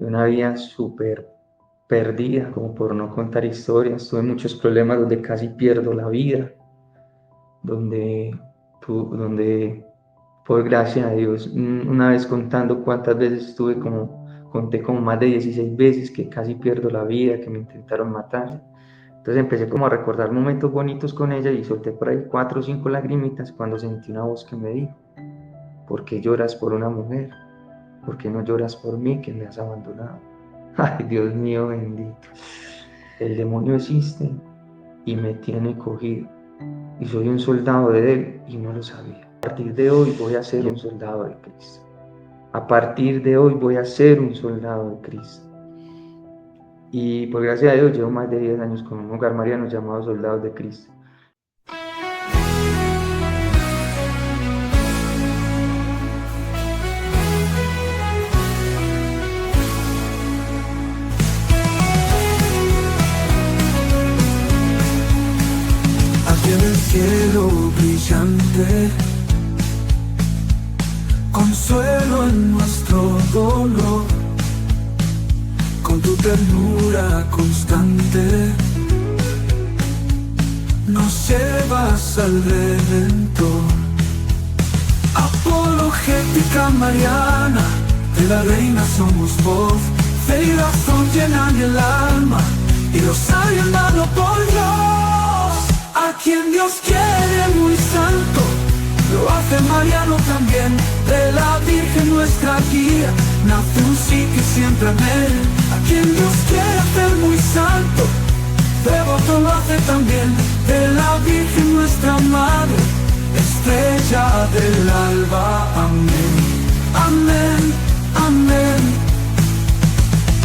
de una vida súper perdida, como por no contar historias. Tuve muchos problemas donde casi pierdo la vida, donde por gracia de Dios, una vez contando cuántas veces conté como más de 16 veces que casi pierdo la vida, que me intentaron matar. Entonces empecé como a recordar momentos bonitos con ella y solté por ahí 4 o 5 lagrimitas cuando sentí una voz que me dijo: ¿por qué lloras por una mujer? ¿Por qué no lloras por mí que me has abandonado? Ay, Dios mío bendito. El demonio existe y me tiene cogido. Y soy un soldado de él y no lo sabía. A partir de hoy voy a ser un soldado de Cristo. A partir de hoy voy a ser un soldado de Cristo. Y por gracia de Dios llevo más de 10 años con un hogar mariano llamado Soldados de Cristo. Aquí en el cielo brillante, consuelo en nuestro dolor, con tu ternura constante, nos llevas al Redentor. Apologética mariana, de la reina somos voz, fe y razón llenan el alma, y rosario en mano por Dios. A quien Dios quiere muy santo, lo hace mariano también. De la Virgen nuestra guía, nace un sí que siempre amé. A quien Dios quiere hacer muy santo, devoto lo hace también. De la Virgen nuestra madre, estrella del alba. Amén, amén, amén,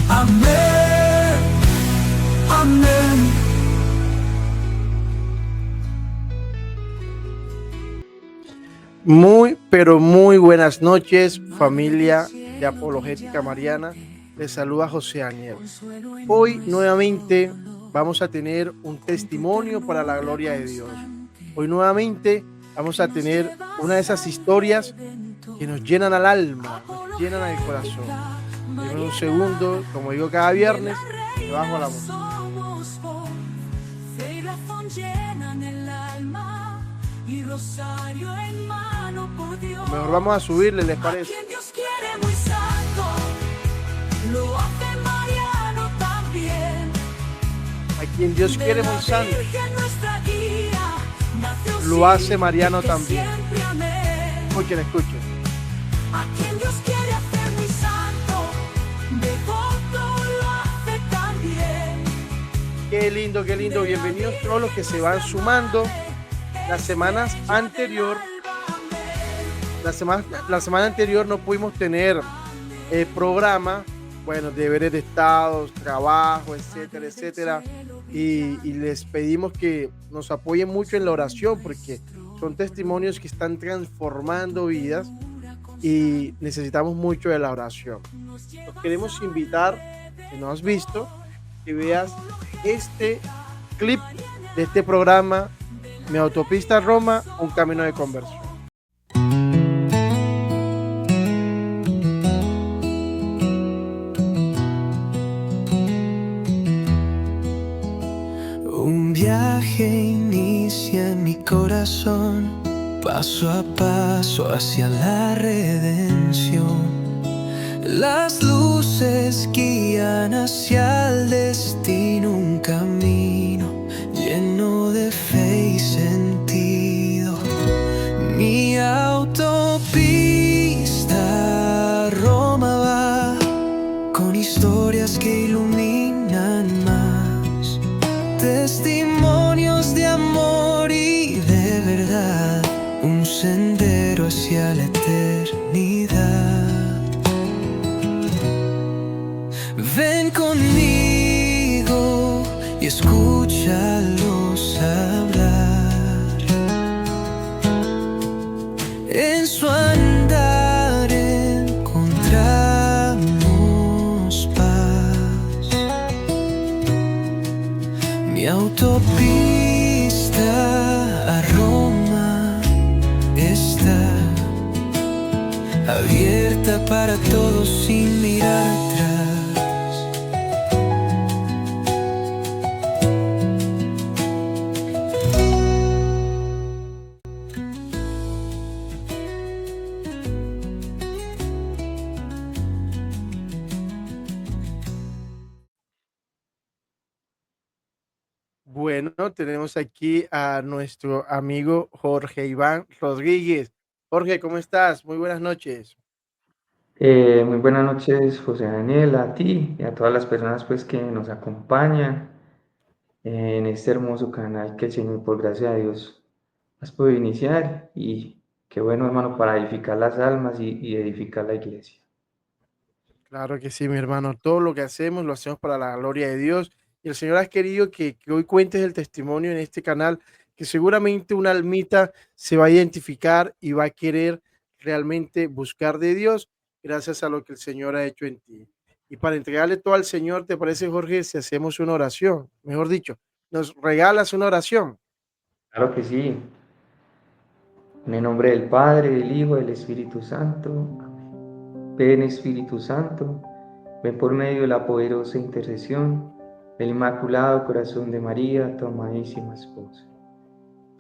amén, amén. Muy, pero muy buenas noches, familia de Apologética Mariana. Les saluda José Aniel. Hoy nuevamente vamos a tener un testimonio para la gloria de Dios. Hoy nuevamente vamos a tener una de esas historias que nos llenan al alma, nos llenan al corazón. En un segundo, como digo cada viernes, me bajo a la música. Y rosario en mano por Dios. Mejor vamos a subirle, ¿les parece? A quien Dios quiere muy santo, lo hace mariano también. A quien Dios quiere muy santo, lo hace mariano también. Escuchen, escuchen. A quien Dios quiere hacer muy santo, devoto lo hace también. Qué lindo, qué lindo. Bienvenidos todos los que se van sumando. La semana anterior no pudimos tener programa, bueno, deberes de estados, trabajo, etcétera, etcétera. Y les pedimos que nos apoyen mucho en la oración, porque son testimonios que están transformando vidas y necesitamos mucho de la oración. Nos queremos invitar, si no has visto, que veas este clip de este programa, Mi Autopista a Roma, un camino de conversión. Un viaje inicia en mi corazón, paso a paso hacia la redención. Las luces guían hacia el destino, un camino lleno de fe y sentido. Mi autopista a Roma va, con historias que iluminan más, testimonios de amor y de verdad, un sendero hacia la eternidad. Ven conmigo y escúchalos hablar. En su andar encontramos paz. Mi autopista a Roma está abierta para todos sin mirar atrás. Bueno, tenemos aquí a nuestro amigo Jorge Iván Rodríguez. Jorge, ¿cómo estás? Muy buenas noches. Muy buenas noches, José Daniel, a ti y a todas las personas pues que nos acompañan en este hermoso canal que el Señor, por gracia de Dios, has podido iniciar y qué bueno, hermano, para edificar las almas y edificar la iglesia. Claro que sí, mi hermano. Todo lo que hacemos lo hacemos para la gloria de Dios. Y el Señor ha querido que hoy cuentes el testimonio en este canal, que seguramente una almita se va a identificar y va a querer realmente buscar de Dios gracias a lo que el Señor ha hecho en ti. Y para entregarle todo al Señor, ¿te parece, Jorge, si hacemos una oración? Mejor dicho, nos regalas una oración. Claro que sí, en el nombre del Padre, del Hijo, del Espíritu Santo. Ven Espíritu Santo, ven por medio de la poderosa intercesión del Inmaculado Corazón de María, tu amadísima esposa.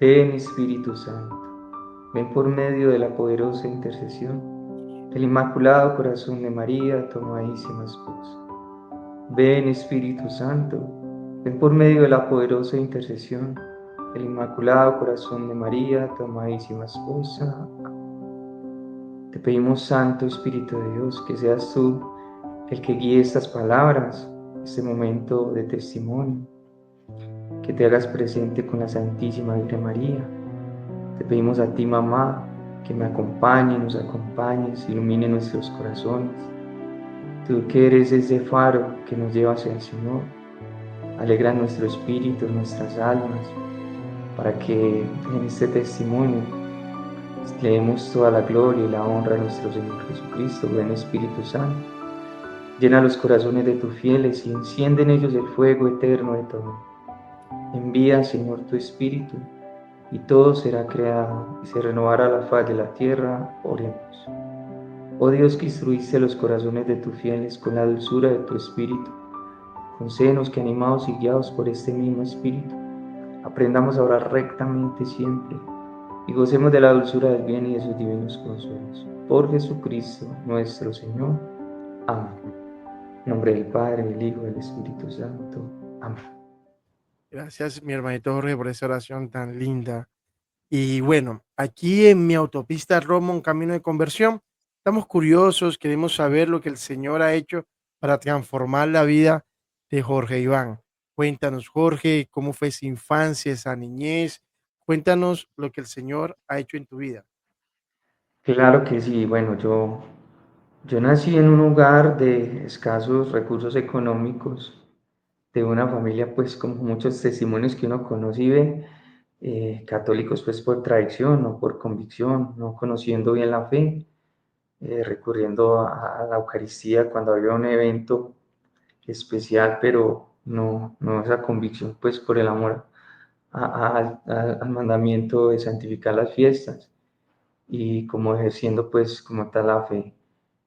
Ven Espíritu Santo, ven por medio de la poderosa intercesión del Inmaculado Corazón de María, tu amadísima esposa. Ven Espíritu Santo, ven por medio de la poderosa intercesión del Inmaculado Corazón de María, tu amadísima esposa. Te pedimos, Santo Espíritu de Dios, que seas tú el que guíe estas palabras, este momento de testimonio, que te hagas presente con la Santísima Virgen María. Te pedimos a ti, mamá, que me acompañe, nos acompañes, ilumine nuestros corazones. Tú que eres ese faro que nos lleva hacia el Señor, alegra nuestro espíritu, nuestras almas, para que en este testimonio le demos toda la gloria y la honra a nuestro Señor Jesucristo. Ven Espíritu Santo, llena los corazones de tus fieles y enciende en ellos el fuego eterno de tu amor. Envía, Señor, tu Espíritu, y todo será creado, y se renovará la faz de la tierra. Oremos. Oh Dios, que instruiste los corazones de tus fieles con la dulzura de tu Espíritu, concédenos que, animados y guiados por este mismo Espíritu, aprendamos a orar rectamente siempre, y gocemos de la dulzura del bien y de sus divinos consuelos. Por Jesucristo nuestro Señor. Amén. En nombre del Padre, del Hijo y del Espíritu Santo. Amén. Gracias, mi hermanito Jorge, por esa oración tan linda. Y bueno, aquí en mi autopista Roma, un camino de conversión, estamos curiosos, queremos saber lo que el Señor ha hecho para transformar la vida de Jorge Iván. Cuéntanos, Jorge, cómo fue esa infancia, esa niñez. Cuéntanos lo que el Señor ha hecho en tu vida. Claro que sí. Bueno, yo nací en un hogar de escasos recursos económicos, de una familia pues como muchos testimonios que uno conoce y ve, católicos pues por tradición, no por convicción, no conociendo bien la fe, recurriendo a la Eucaristía cuando había un evento especial, pero no esa convicción pues por el amor al mandamiento de santificar las fiestas y como ejerciendo pues como tal la fe.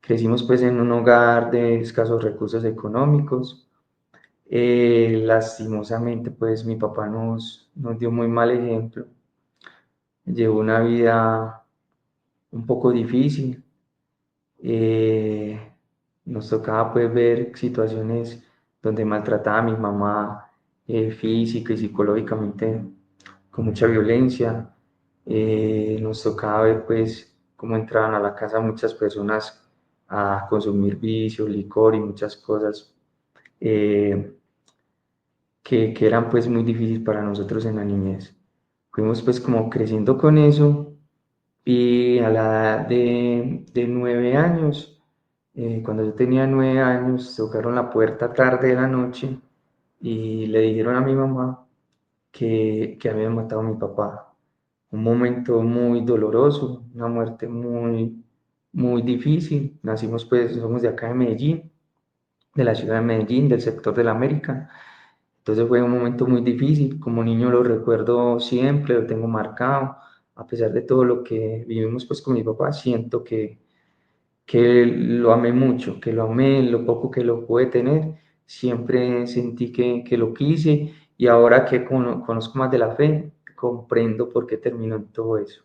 Crecimos pues en un hogar de escasos recursos económicos. Lastimosamente pues mi papá nos dio muy mal ejemplo. Llevó una vida un poco difícil. Eh, Nos tocaba pues ver situaciones donde maltrataba a mi mamá física y psicológicamente con mucha violencia. Nos tocaba ver pues cómo entraban a la casa muchas personas a consumir vicio, licor y muchas cosas eh, que eran pues muy difíciles para nosotros en la niñez. Fuimos pues como creciendo con eso y a la edad de 9 años, cuando yo tenía 9 años, tocaron la puerta tarde de la noche y le dijeron a mi mamá que habían matado a mi papá. Un momento muy doloroso, una muerte muy difícil. Nacimos pues, somos de acá de Medellín, de la ciudad de Medellín, del sector de la América. Entonces fue un momento muy difícil, como niño lo recuerdo siempre, lo tengo marcado, a pesar de todo lo que vivimos pues con mi papá, siento que lo amé mucho, que lo amé, lo poco que lo pude tener, siempre sentí que lo quise y ahora que conozco más de la fe, comprendo por qué terminó en todo eso.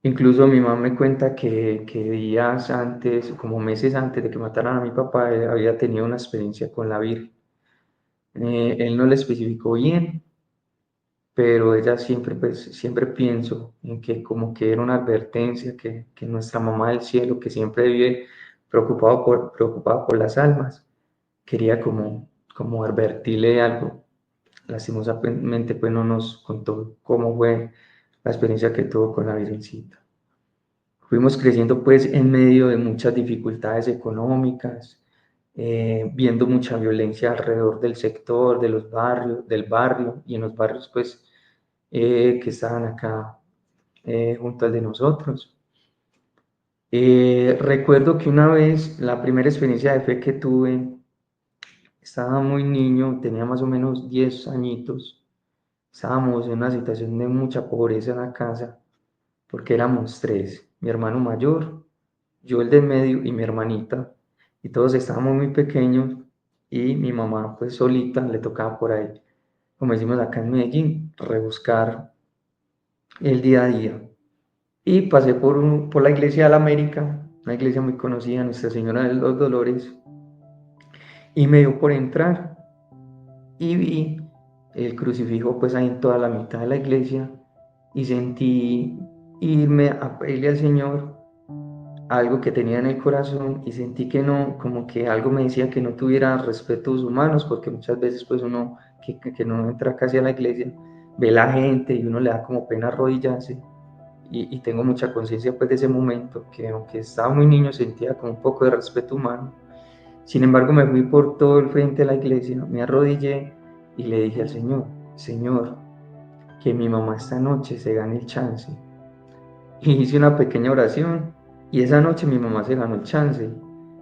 Incluso mi mamá me cuenta que días antes, como meses antes de que mataran a mi papá, había tenido una experiencia con la Virgen Él no le especificó bien, pero ella siempre, pues, siempre pienso en que como que era una advertencia que nuestra mamá del cielo, que siempre vive preocupada por las almas, quería como advertirle algo. Lastimosamente, pues no nos contó cómo fue la experiencia que tuvo con la Virgencita. Fuimos creciendo pues en medio de muchas dificultades económicas, viendo mucha violencia alrededor del sector, de los barrios, del barrio y en los barrios pues que estaban acá junto al de nosotros. Recuerdo que una vez, la primera experiencia de fe que tuve, estaba muy niño, tenía más o menos 10 añitos, estábamos en una situación de mucha pobreza en la casa, porque éramos tres, mi hermano mayor, yo el del medio y mi hermanita, y todos estábamos muy pequeños, y mi mamá pues solita, le tocaba por ahí, como decimos acá en Medellín, rebuscar el día a día. Y pasé por la iglesia de la América, una iglesia muy conocida, Nuestra Señora de los Dolores, y me dio por entrar y vi el crucifijo pues ahí en toda la mitad de la iglesia y sentí irme a pedirle al Señor algo que tenía en el corazón y sentí que no, como que algo me decía que no tuviera respetos humanos, porque muchas veces pues uno que no entra casi a la iglesia, ve la gente y uno le da como pena arrodillarse y tengo mucha conciencia pues de ese momento, que aunque estaba muy niño sentía como un poco de respeto humano. Sin embargo, me fui por todo el frente de la iglesia, me arrodillé y le dije al Señor, Señor, que mi mamá esta noche se gane el chance. Y hice una pequeña oración y esa noche mi mamá se ganó el chance.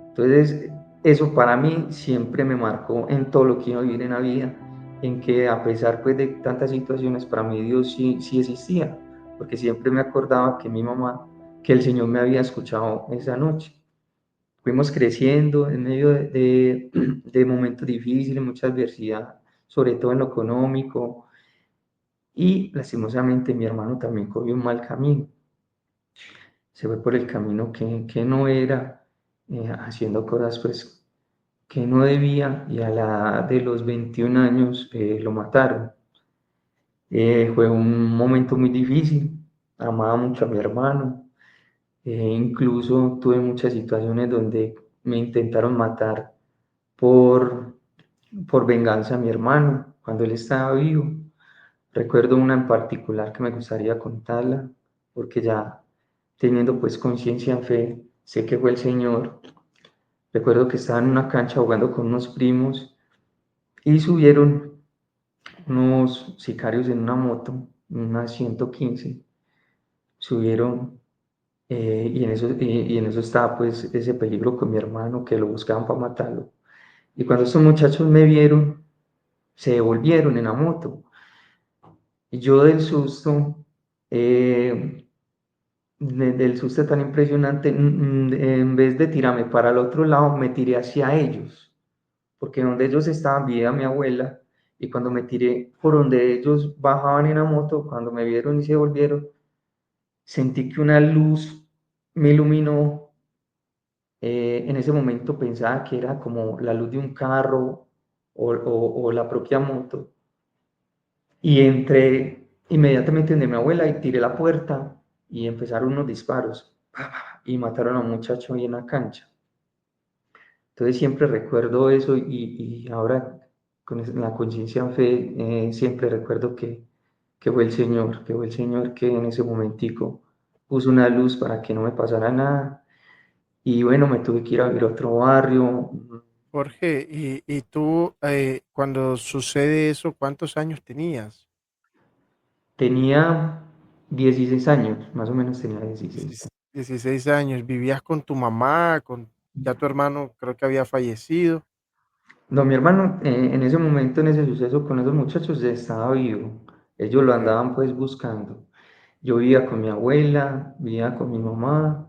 Entonces, eso para mí siempre me marcó en todo lo que iba a vivir en la vida, en que a pesar pues de tantas situaciones, para mí Dios sí existía, porque siempre me acordaba que mi mamá, que el Señor me había escuchado esa noche. Fuimos creciendo en medio de momentos difíciles, mucha adversidad, sobre todo en lo económico, y lastimosamente mi hermano también cogió un mal camino, se fue por el camino que no era, haciendo cosas pues que no debía, y a la edad de los 21 años lo mataron. Fue un momento muy difícil, amaba mucho a mi hermano, incluso tuve muchas situaciones donde me intentaron matar por, por venganza a mi hermano cuando él estaba vivo. Recuerdo una en particular que me gustaría contarla, porque ya teniendo pues conciencia en fe, sé que fue el Señor. Recuerdo que estaba en una cancha jugando con unos primos y subieron unos sicarios en una moto, una 115, subieron y en eso estaba pues ese peligro con mi hermano que lo buscaban para matarlo. Y cuando estos muchachos me vieron, se devolvieron en la moto. Y yo del susto, del susto tan impresionante, en vez de tirarme para el otro lado, me tiré hacia ellos, porque donde ellos estaban vivía mi abuela, y cuando me tiré por donde ellos bajaban en la moto, cuando me vieron y se volvieron, sentí que una luz me iluminó. En ese momento pensaba que era como la luz de un carro o la propia moto, y entré inmediatamente donde mi abuela y tiré la puerta y empezaron unos disparos y mataron a un muchacho ahí en la cancha. Entonces siempre recuerdo eso y ahora con la conciencia en fe, siempre recuerdo que fue el Señor, que fue el Señor que en ese momentico puso una luz para que no me pasara nada. Y bueno, me tuve que ir a vivir a otro barrio. Jorge, y tú, cuando sucede eso, ¿cuántos años tenías? Tenía 16 años, más o menos tenía 16. 16 años. ¿Vivías con tu mamá, con ya tu hermano creo que había fallecido? No, mi hermano en ese momento, en ese suceso con esos muchachos, ya estaba vivo. Ellos lo Ok, andaban pues buscando. Yo vivía con mi abuela, vivía con mi mamá,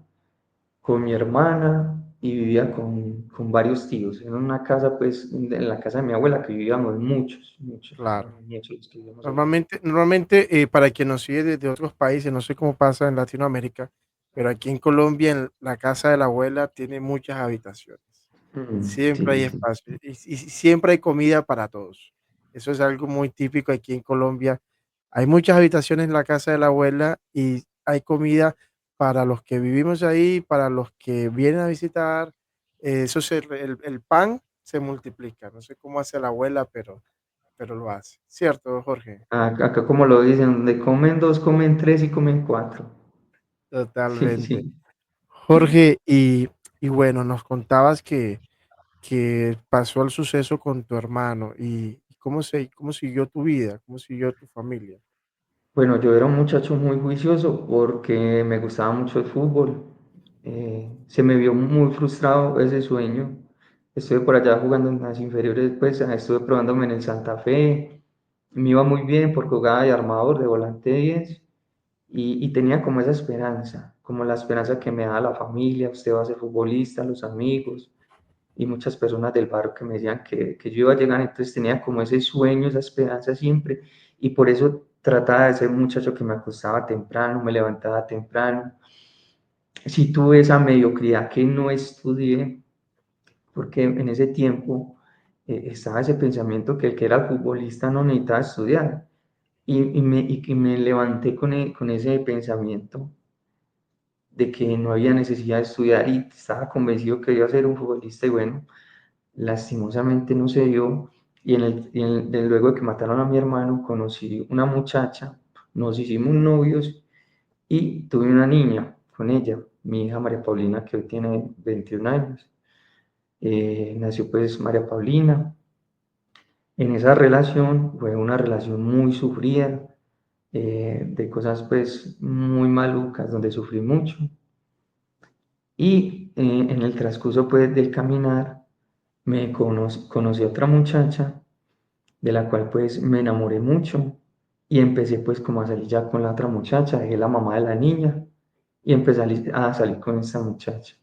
con mi hermana y vivía con varios tíos. Era una casa pues, en la casa de mi abuela que vivíamos muchos, claro. éramos muchos los que vivíamos allá. Normalmente, para quien nos sigue desde otros países, no sé cómo pasa en Latinoamérica, pero aquí en Colombia, la casa de la abuela tiene muchas habitaciones. Siempre hay Sí, sí. espacio y siempre hay comida para todos. Eso es algo muy típico aquí en Colombia. Hay muchas habitaciones en la casa de la abuela y hay comida para los que vivimos ahí, para los que vienen a visitar. El pan se multiplica. No sé cómo hace la abuela, pero lo hace. ¿Cierto, Jorge? Acá como lo dicen, donde comen dos, comen tres y comen cuatro. Sí, Totalmente. sí. Jorge, y bueno, nos contabas que pasó el suceso con tu hermano y cómo siguió tu vida, cómo siguió tu familia. Bueno, yo era un muchacho muy juicioso porque me gustaba mucho el fútbol. Se me vio muy frustrado ese sueño. Estuve por allá jugando en las inferiores, pues estuve probándome en el Santa Fe. Me iba muy bien porque jugaba de armador, de volante 10 y tenía como esa esperanza, como la esperanza que me da la familia, usted va a ser futbolista, los amigos y muchas personas del barrio que me decían que yo iba a llegar, entonces tenía como ese sueño, esa esperanza siempre, y por eso trataba de ser un muchacho que me acostaba temprano, me levantaba temprano. Si tuve esa mediocridad que no estudié, porque en ese tiempo estaba ese pensamiento que el que era futbolista no necesitaba estudiar, y me levanté con ese pensamiento de que no había necesidad de estudiar y estaba convencido que iba a ser un futbolista y bueno, lastimosamente no se dio luego de que mataron a mi hermano conocí una muchacha, nos hicimos novios y tuve una niña con ella, mi hija María Paulina que hoy tiene 21 años. Nació pues María Paulina. En esa relación fue una relación muy sufrida, de cosas pues muy malucas donde sufrí mucho y en el transcurso pues del caminar conocí a otra muchacha de la cual pues me enamoré mucho y empecé pues como a salir ya con la otra muchacha, dejé la mamá de la niña y empecé a salir con esta muchacha.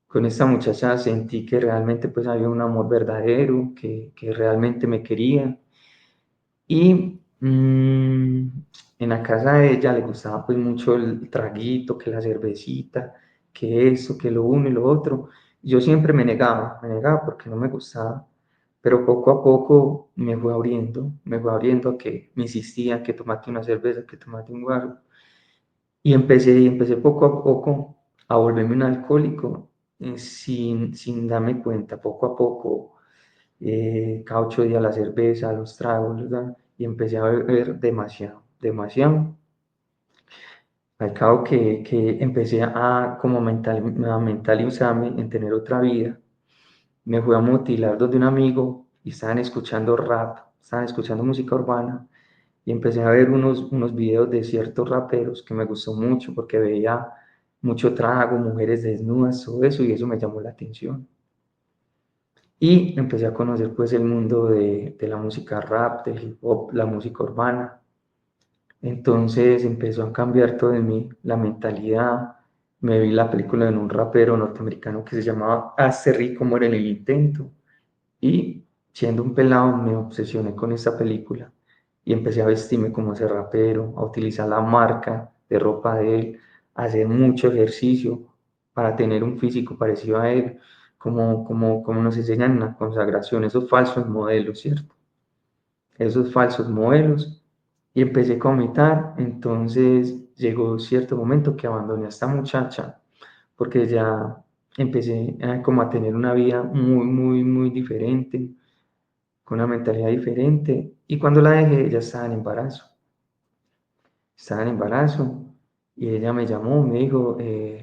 Con esta muchacha sentí que realmente pues había un amor verdadero, que realmente me quería y en la casa de ella le gustaba pues mucho el traguito, que la cervecita, que eso, que lo uno y lo otro. Yo siempre me negaba porque no me gustaba, pero poco a poco me fue abriendo a que me insistía que tomate una cerveza, que tomate un guaro. Y empecé poco a poco a volverme un alcohólico sin darme cuenta, poco a poco cada 8 días la cerveza, los tragos, ¿verdad? Y empecé a beber demasiado, demasiado. Al cabo que empecé a mentalizarme en tener otra vida, me fui a mutilar donde un amigo y estaban escuchando rap, estaban escuchando música urbana y empecé a ver unos videos de ciertos raperos que me gustó mucho porque veía mucho trago, mujeres desnudas, todo eso y eso me llamó la atención. Y empecé a conocer pues el mundo de la música rap, del hip hop, la música urbana. Entonces empezó a cambiar todo en mí, la mentalidad. Me vi la película de un rapero norteamericano que se llamaba Hazte rico, muere en el intento. Y siendo un pelado me obsesioné con esta película y empecé a vestirme como ese rapero, a utilizar la marca de ropa de él, a hacer mucho ejercicio para tener un físico parecido a él, como nos enseñan en la consagración, esos falsos modelos, ¿cierto? Esos falsos modelos. Y empecé a vomitar, entonces llegó cierto momento que abandoné a esta muchacha porque ya empecé como a tener una vida muy, muy, muy diferente, con una mentalidad diferente. Y cuando la dejé, ella estaba en embarazo. Y ella me llamó, me dijo,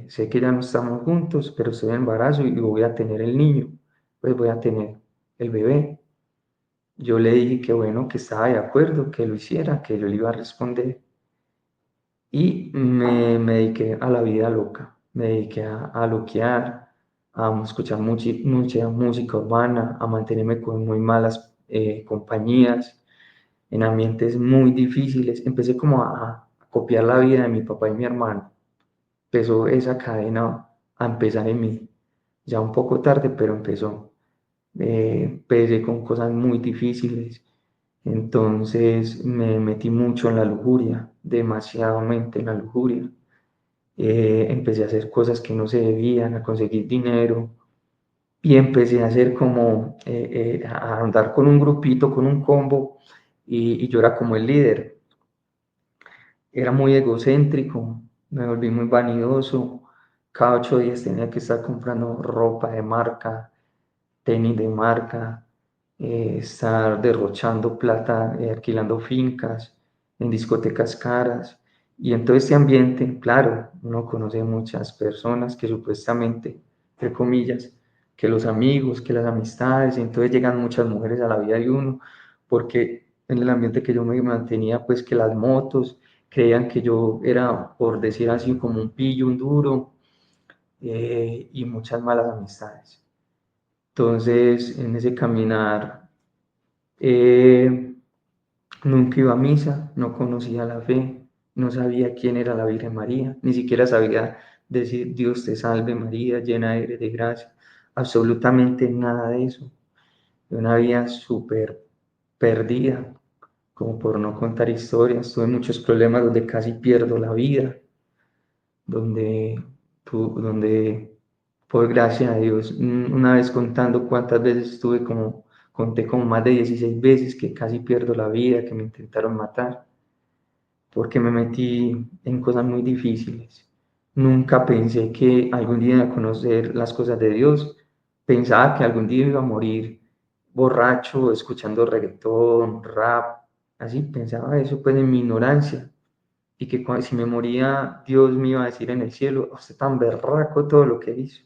sé que ya no estamos juntos, pero estoy en embarazo y voy a tener el niño, pues voy a tener el bebé. Yo le dije que bueno, que estaba de acuerdo, que lo hiciera, que yo le iba a responder. Y me dediqué a la vida loca, me dediqué a loquear, a escuchar mucha música urbana, a mantenerme con muy malas compañías, en ambientes muy difíciles. Empecé como a copiar la vida de mi papá y mi hermano. Empezó esa cadena a empezar en mí. Ya un poco tarde, pero empezó. Empecé con cosas muy difíciles. Entonces me metí mucho en la lujuria, demasiadamente en la lujuria. Empecé a hacer cosas que no se debían, a conseguir dinero, y empecé a hacer como, a andar con un grupito, con un combo, y yo era como el líder. Era muy egocéntrico, me volví muy vanidoso, cada 8 días tenía que estar comprando ropa de marca, tenis de marca, estar derrochando plata, alquilando fincas en discotecas caras. Y en todo este ambiente, claro, uno conoce muchas personas que supuestamente, entre comillas, que los amigos, que las amistades, y entonces llegan muchas mujeres a la vida de uno, porque en el ambiente que yo me mantenía, pues que las motos, creían que yo era, por decir así, como un pillo, un duro, y muchas malas amistades. Entonces, en ese caminar, eh, nunca iba a misa, no conocía la fe, no sabía quién era la Virgen María, ni siquiera sabía decir Dios te salve María, llena eres de gracia, absolutamente nada de eso. Una vida súper perdida, como por no contar historias, tuve muchos problemas donde casi pierdo la vida, donde, donde por gracia de Dios, una vez contando cuántas veces estuve como, conté como más de 16 veces que casi pierdo la vida, que me intentaron matar, porque me metí en cosas muy difíciles. Nunca pensé que algún día iba a conocer las cosas de Dios. Pensaba que algún día iba a morir borracho, escuchando reggaetón, rap, así pensaba eso pues en mi ignorancia. Y que si me moría, Dios me iba a decir en el cielo, usted tan berraco todo lo que hizo.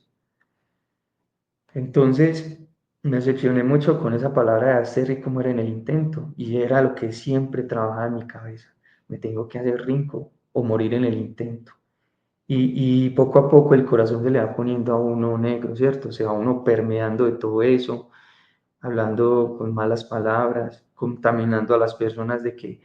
Entonces me decepcioné mucho con esa palabra de hacer rico muere en el intento, y era lo que siempre trabajaba en mi cabeza. Me tengo que hacer rico o morir en el intento. Y poco a poco el corazón se le va poniendo a uno negro, ¿cierto? Se va uno permeando de todo eso, hablando con malas palabras, contaminando a las personas de que,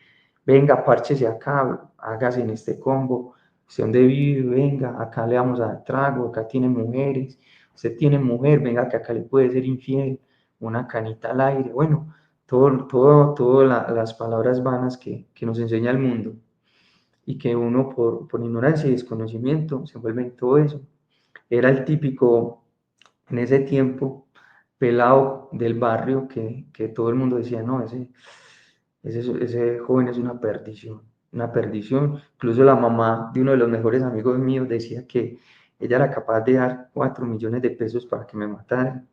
venga, párchese acá, hágase en este combo, usted dónde vive, venga, acá le vamos a dar trago, acá tiene mujeres, usted tiene mujer, venga, que acá le puede ser infiel, una canita al aire, bueno, todas las palabras vanas que nos enseña el mundo y que uno por ignorancia y desconocimiento se envuelve en todo eso. Era el típico, en ese tiempo, pelado del barrio que todo el mundo decía, no, ese joven es una perdición, una perdición. Incluso la mamá de uno de los mejores amigos míos decía que ella era capaz de dar 4 millones de pesos para que me mataran,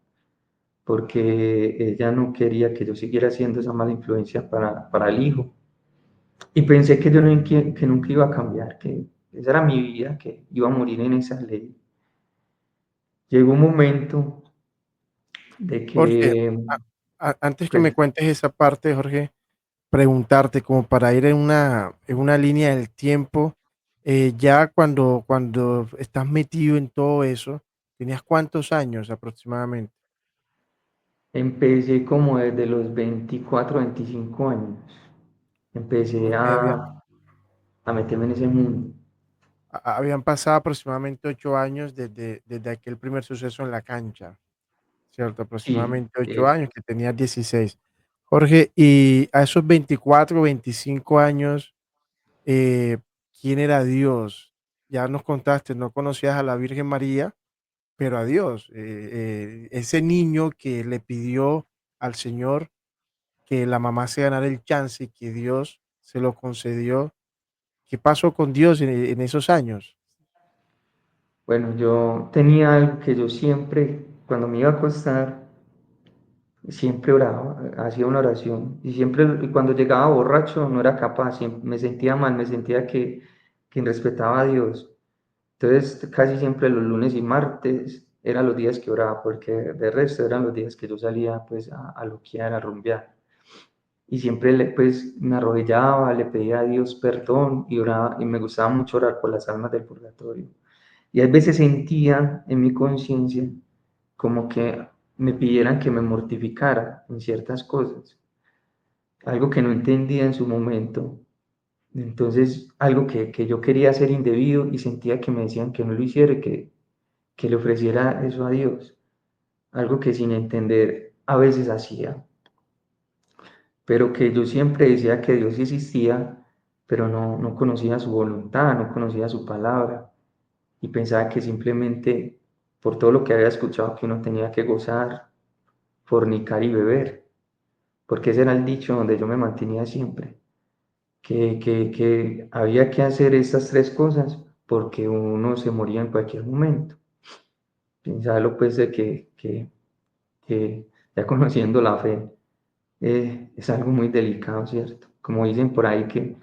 porque ella no quería que yo siguiera siendo esa mala influencia para el hijo. Y pensé que yo no, que nunca iba a cambiar, que esa era mi vida, que iba a morir en esa ley. Llegó un momento de Jorge, que, antes que pues, me cuentes esa parte, Jorge, preguntarte como para ir en una línea del tiempo, ya cuando estás metido en todo eso, ¿tenías cuántos años aproximadamente? empecé como desde los 24, 25 años. Empecé Ok, a meterme en ese mundo. habían pasado aproximadamente 8 años desde aquel primer suceso en la cancha, ¿cierto? Sí, Aproximadamente 8 años, que tenías 16. Jorge, y a esos 24, 25 años, eh, ¿quién era Dios? Ya nos contaste, no conocías a la Virgen María, pero a Dios, ese niño que le pidió al Señor que la mamá se ganara el chance y que Dios se lo concedió. ¿Qué pasó con Dios en esos años? bueno, yo tenía algo que yo siempre, cuando me iba a acostar, siempre oraba, hacía una oración. Y siempre, y cuando llegaba borracho, no era capaz, me sentía mal, me sentía que irrespetaba a Dios. Entonces, casi siempre los lunes y martes eran los días que oraba, porque de resto eran los días que yo salía pues a loquear, a rumbear. Y siempre pues me arrodillaba, le pedía a Dios perdón y oraba, y me gustaba mucho orar por las almas del purgatorio. Y a veces sentía en mi conciencia como que me pidieran que me mortificara en ciertas cosas, algo que no entendía en su momento. Entonces, algo que yo quería hacer indebido y sentía que me decían que no lo hiciera, y que le ofreciera eso a Dios, algo que sin entender a veces hacía, pero que yo siempre decía que Dios existía, pero no conocía su voluntad, no conocía su palabra, y pensaba que simplemente por todo lo que había escuchado que uno tenía que gozar, fornicar y beber, porque ese era el dicho donde yo me mantenía siempre, que había que hacer estas tres cosas porque uno se moría en cualquier momento. Pensarlo pues de que ya conociendo la fe, es algo muy delicado, ¿cierto? Como dicen por ahí que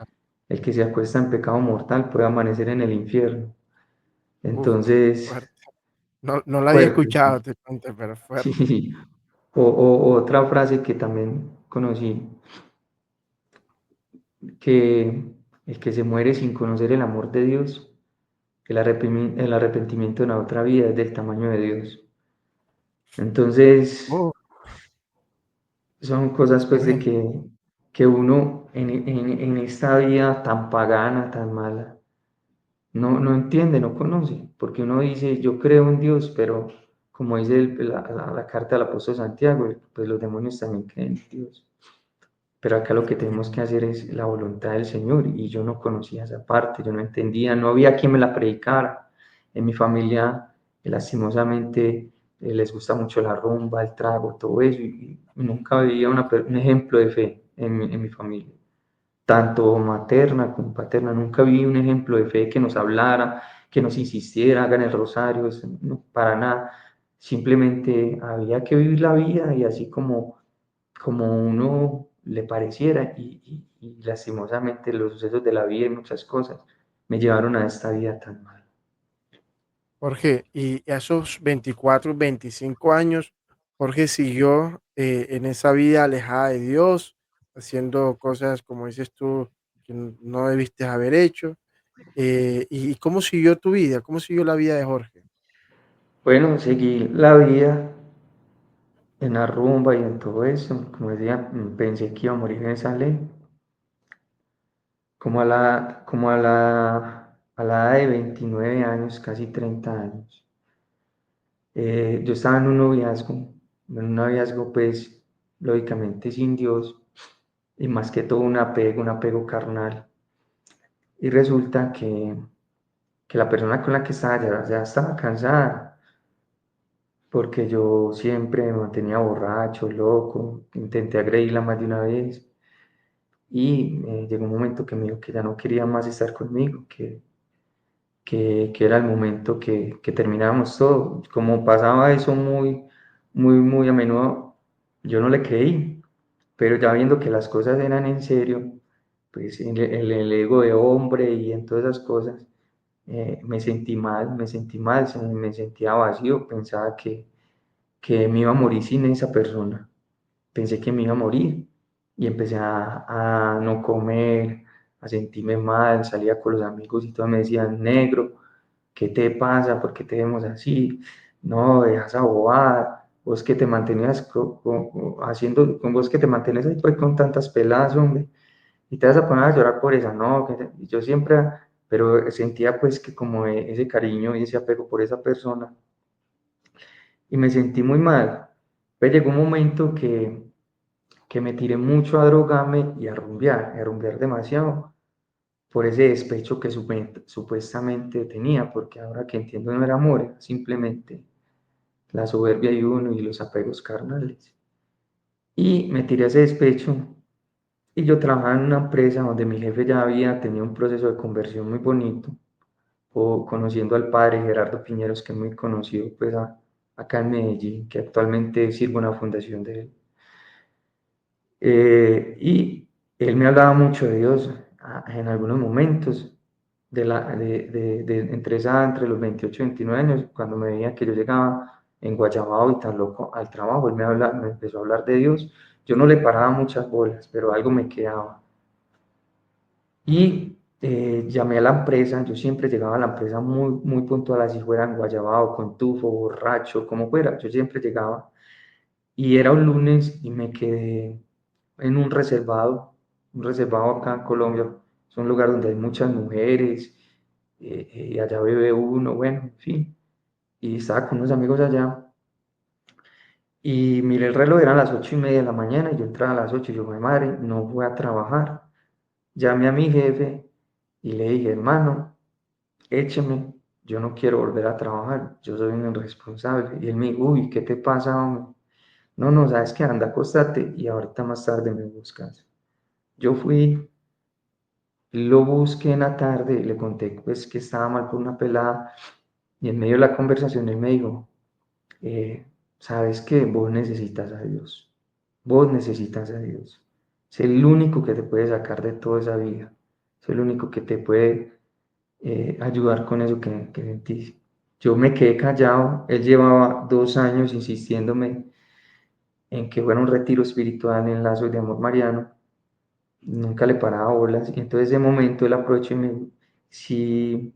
el que se acuesta en pecado mortal puede amanecer en el infierno. Uf, Entonces, fuerte. No, no la había fuerte, escuchado, te cuento, pero fuerte. sí. Otra frase que también conocí, que el que se muere sin conocer el amor de Dios, el arrepentimiento en la otra vida es del tamaño de Dios. Entonces, Uf, son cosas pues de tremendo. que uno en esta vida tan pagana, tan mala, no entiende, no conoce, porque uno dice, yo creo en Dios, pero como dice la carta del apóstol Santiago, pues los demonios también creen en Dios. Pero acá lo que Sí. tenemos que hacer es la voluntad del Señor, y yo no conocía esa parte, yo no entendía, no había quien me la predicara. En mi familia, lastimosamente, les gusta mucho la rumba, el trago, todo eso, y nunca veía un ejemplo de fe en mi familia, tanto materna como paterna. Nunca vi un ejemplo de fe que nos hablara, que nos insistiera, hagan el rosario, eso, no, para nada. Simplemente había que vivir la vida y así como uno le pareciera, y lastimosamente los sucesos de la vida y muchas cosas me llevaron a esta vida tan mal. Jorge, y a esos 24, 25 años, Jorge siguió en esa vida alejada de Dios, haciendo cosas, como dices tú, que no debiste haber hecho. ¿Y cómo siguió tu vida? ¿Cómo siguió la vida de Jorge? Bueno, seguí la vida en la rumba y en todo eso. Como decía, pensé que iba a morir en esa ley. Como a la edad de 29 años, casi 30 años, yo estaba en un noviazgo pues lógicamente sin Dios, y más que todo un apego carnal. Y resulta que la persona con la que estaba ya estaba cansada, porque yo siempre me mantenía borracho, loco, intenté agredirla más de una vez, y llegó un momento que me dijo que ya no quería más estar conmigo, que era el momento que terminábamos todo. Como pasaba eso muy, muy, muy a menudo, yo no le creí, pero ya viendo que las cosas eran en serio, pues el ego de hombre y en todas esas cosas, me sentí mal, me sentía vacío, pensaba que me iba a morir sin esa persona, pensé que me iba a morir, y empecé a no comer, a sentirme mal, salía con los amigos y todos me decían, negro, ¿qué te pasa? ¿Por qué te vemos así? No, deja esa bobada, vos que te mantenías haciendo, con vos que te mantienes ahí pues con tantas peladas, hombre, y te vas a poner a llorar por esa, no, y yo siempre, pero sentía pues que como ese cariño y ese apego por esa persona, y me sentí muy mal. Pues llegó un momento que me tiré mucho a drogarme y a rumbear demasiado, por ese despecho que supuestamente tenía, porque ahora que entiendo no era amor, era simplemente la soberbia de uno y los apegos carnales. Y me tiré a ese despecho, y yo trabajaba en una empresa donde mi jefe ya había tenido un proceso de conversión muy bonito, o conociendo al padre Gerardo Piñeros, que es muy conocido pues acá en Medellín, que actualmente sirve una fundación de él. Y él me hablaba mucho de Dios en algunos momentos, entre los 28 y 29 años, cuando me veía que yo llegaba en Guayabao y tan loco al trabajo, él me empezó a hablar de Dios. Yo no le paraba muchas bolas, pero algo me quedaba. Y llamé a la empresa, yo siempre llegaba a la empresa muy, muy puntual, así fuera en Guayabao, con tufo, borracho, como fuera, yo siempre llegaba. Y era un lunes y me quedé en un reservado acá en Colombia. Es un lugar donde hay muchas mujeres, y allá bebe uno, bueno, en fin. Y estaba con unos amigos allá, y miré el reloj, eran las 8:30 de la mañana, y yo entraba a las 8, y yo, "Jue madre, no voy a trabajar". Llamé a mi jefe y le dije, hermano, écheme. yo no quiero volver a trabajar, yo soy un irresponsable. Y él me dijo, uy, ¿qué te pasa, hombre? No, no, sabes que anda, acostate y ahorita más tarde me buscas. Yo fui, lo busqué en la tarde, le conté pues que estaba mal por una pelada y en medio de la conversación él me dijo, sabes que vos necesitas a Dios, vos necesitas a Dios. Es el único que te puede sacar de toda esa vida, es el único que te puede ayudar con eso que sentís. Yo me quedé callado, él llevaba 2 años insistiéndome en que fuera un retiro espiritual en Lazos de Amor Mariano, nunca le paraba bolas, y entonces de momento él aprovechó y me dijo, si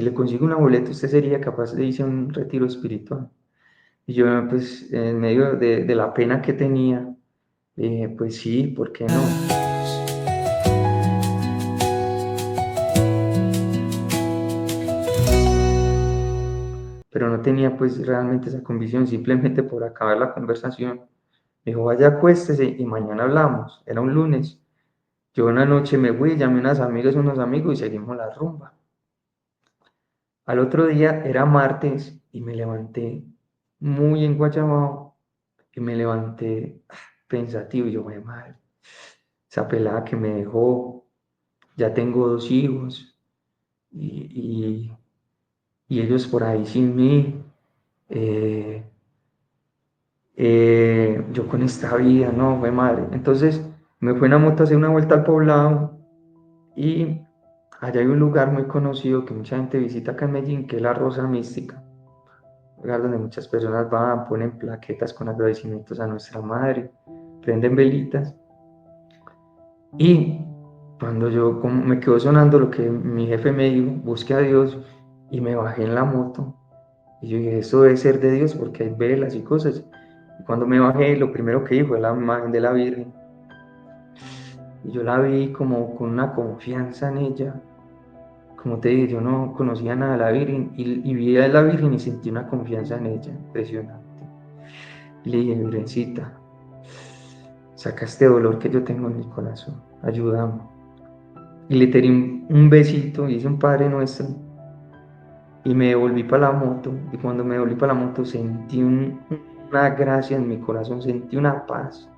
le consigo una boleta, usted sería capaz de irse a un retiro espiritual. Y yo, pues, en medio de la pena que tenía, dije, pues sí, ¿por qué no? Pero no tenía, pues, realmente esa convicción, simplemente por acabar la conversación. Me dijo, vaya, acuéstese y mañana hablamos. Era un lunes. Yo una noche me fui, llamé a unas amigas, unos amigos y seguimos la rumba. Al otro día era martes y me levanté muy enguayabado y me levanté pensativo y yo, madre, esa pelada que me dejó, ya tengo 2 hijos y, y ellos por ahí sin mí, eh, yo con esta vida, no, fue madre. Entonces me fui en la moto a hacer una vuelta al poblado y allá hay un lugar muy conocido que mucha gente visita acá en Medellín, que es la Rosa Mística. Lugar donde muchas personas van, ponen plaquetas con agradecimientos a nuestra madre, prenden velitas. Y cuando yo como me quedó sonando lo que mi jefe me dijo, busque a Dios, y me bajé en la moto. Y yo dije, eso debe ser de Dios porque hay velas y cosas. Y cuando me bajé, lo primero que vi fue la imagen de la Virgen. Y yo la vi como con una confianza en ella. Como te dije, yo no conocía nada de la Virgen y vi a la Virgen y sentí una confianza en ella, impresionante. Y le dije, Virgencita, saca este dolor que yo tengo en mi corazón, ayúdame. Y le tiré un besito, hice un Padre Nuestro y me devolví para la moto. Y cuando me devolví para la moto sentí una gracia en mi corazón, sentí una paz.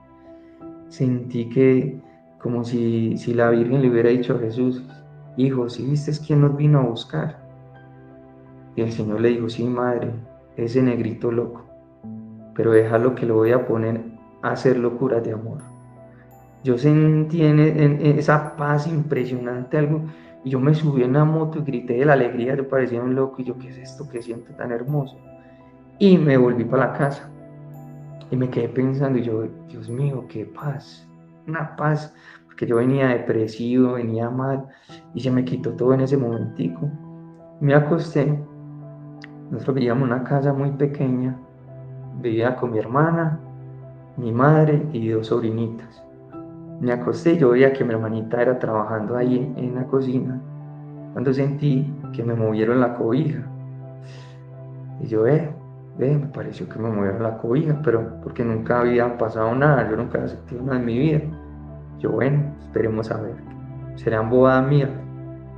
Sentí que como si la Virgen le hubiera dicho a Jesús, hijo, ¿sí viste quién nos vino a buscar? Y el Señor le dijo, sí, madre, ese negrito loco, pero déjalo que lo voy a poner a hacer locuras de amor. Yo sentí en esa paz impresionante algo, y yo me subí en la moto y grité de la alegría, yo parecía un loco, y yo, ¿qué es esto que siento tan hermoso? Y me volví para la casa, y me quedé pensando, y yo, Dios mío, qué paz, una paz, porque yo venía depresivo, venía mal, y se me quitó todo en ese momentico. Me acosté, nosotros vivíamos en una casa muy pequeña, vivía con mi hermana, mi madre y 2 sobrinitas. Me acosté y yo veía que mi hermanita era trabajando ahí en la cocina, cuando sentí que me movieron la cobija. Y yo, me pareció que me movieron la cobija, pero porque nunca había pasado nada, yo nunca había sentido nada en mi vida. Yo, bueno, esperemos a ver, serán bobadas mías.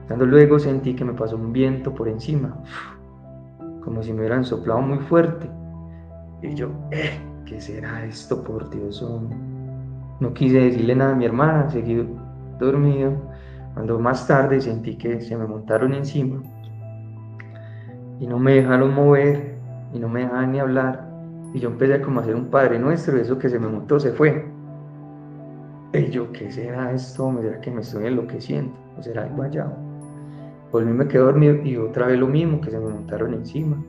Cuando luego sentí que me pasó un viento por encima, como si me hubieran soplado muy fuerte. Y yo, ¿qué será esto, por Dios, hombre? No quise decirle nada a mi hermana, seguí dormido. Cuando más tarde sentí que se me montaron encima y no me dejaron mover y no me dejaban ni hablar. Y yo empecé como a hacer un Padre Nuestro y eso que se me montó se fue. Y yo, ¿qué será esto? ¿Será que me estoy enloqueciendo? ¿O será algo allá? Volví, me quedé dormido y otra vez lo mismo, que se me montaron encima.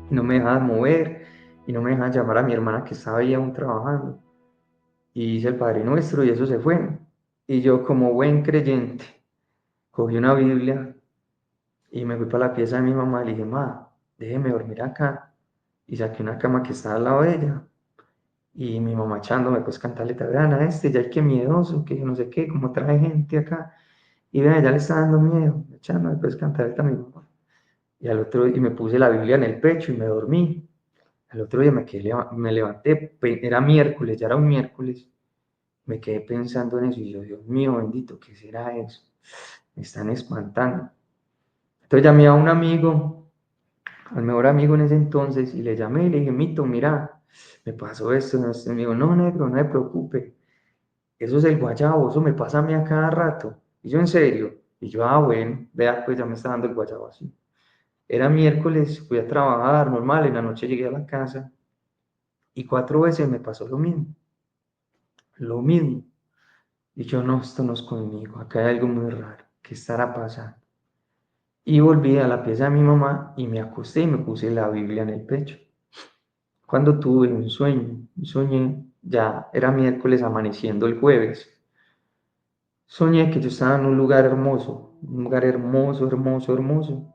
Y no me dejaban mover y no me dejaban llamar a mi hermana que estaba ahí aún trabajando. Y hice el Padre Nuestro y eso se fue. Y yo como buen creyente cogí una Biblia y me fui para la pieza de mi mamá y le dije, ma, déjeme dormir acá. Y saqué una cama que estaba al lado de ella. Y mi mamá echándome, pues cantarle, vean a este, ya el que miedoso, que yo no sé qué, como trae gente acá. Y vean, ya le está dando miedo, echándome, pues cantarle a mi mamá. Y al otro día, y me puse la Biblia en el pecho y me dormí. Al otro día me levanté, era miércoles, ya era un miércoles. Me quedé pensando en eso y yo, Dios mío, bendito, ¿qué será eso? Me están espantando. Entonces llamé a un amigo, al mejor amigo en ese entonces, y le llamé y le dije, Mito, mira, me pasó esto, no sé. Me dijo, no, negro, no me preocupe, eso es el guayabo, eso me pasa a mí a cada rato. Y yo, ¿en serio? Y yo, ah, bueno, vea, pues ya me está dando el guayabo así. Era miércoles, fui a trabajar, normal, en la noche llegué a la casa, y 4 veces me pasó lo mismo, lo mismo. Y yo, no, esto no es conmigo, acá hay algo muy raro, ¿qué estará pasando? Y volví a la pieza de mi mamá y me acosté y me puse la Biblia en el pecho. Cuando tuve un sueño, soñé, ya era miércoles amaneciendo el jueves, soñé que yo estaba en un lugar hermoso, hermoso, hermoso,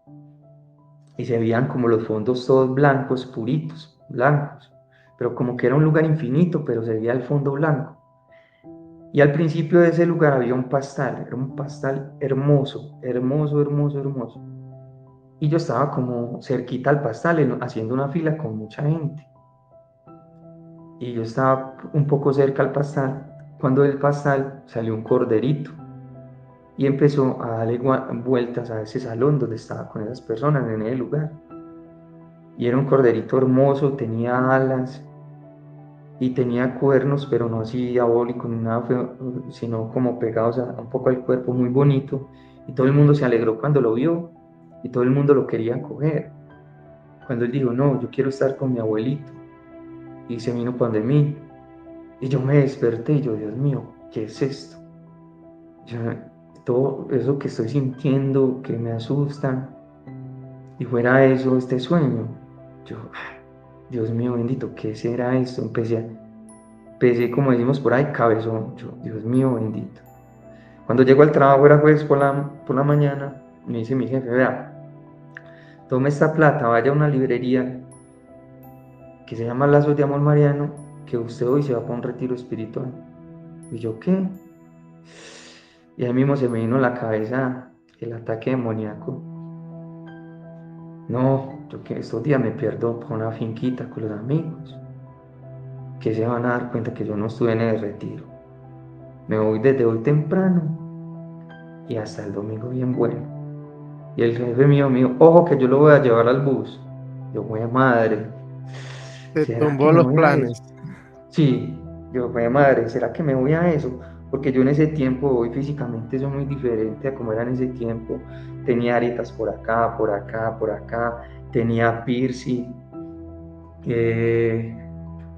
y se veían como los fondos todos blancos, puritos, blancos, pero como que era un lugar infinito, pero se veía el fondo blanco. Y al principio de ese lugar había un pastal, era un pastal hermoso, hermoso, hermoso, hermoso. Y yo estaba como cerquita al pastal, haciendo una fila con mucha gente. Y yo estaba un poco cerca al pastal, cuando del pastal salió un corderito y empezó a darle vueltas a ese salón donde estaba con esas personas en el lugar. Y era un corderito hermoso, tenía alas y tenía cuernos, pero no así diabólicos ni nada feo, sino como pegados un poco al cuerpo, muy bonito. Y todo el mundo se alegró cuando lo vio y todo el mundo lo quería coger. Cuando él dijo, no, yo quiero estar con mi abuelito. Y se vino para de mí. Y yo me desperté y yo, Dios mío, ¿qué es esto? Yo, todo eso que estoy sintiendo, que me asusta, y fuera eso, este sueño. Yo, Dios mío bendito, ¿qué será esto? Empecé, como decimos por ahí, cabezón. Yo, Dios mío bendito. Cuando llego al trabajo, era jueves por la mañana, me dice mi jefe, vea, tome esta plata, vaya a una librería que se llama Lazos de Amor Mariano, que usted hoy se va para un retiro espiritual. Y yo, ¿qué? Y ahí mismo se me vino a la cabeza el ataque demoníaco. No, yo que estos días me pierdo por una finquita con los amigos, que se van a dar cuenta que yo no estuve en el retiro. Me voy desde hoy temprano y hasta el domingo bien bueno. Y el jefe mío me dijo, ojo que yo lo voy a llevar al bus. Yo, voy a madre, Te ¿será que tumbó me los voy a eso? planes. Sí, yo, voy a madre, ¿será que me voy a eso? Porque yo en ese tiempo, hoy físicamente soy muy diferente a como era en ese tiempo. Tenía aretas por acá, por acá, por acá. Tenía piercing,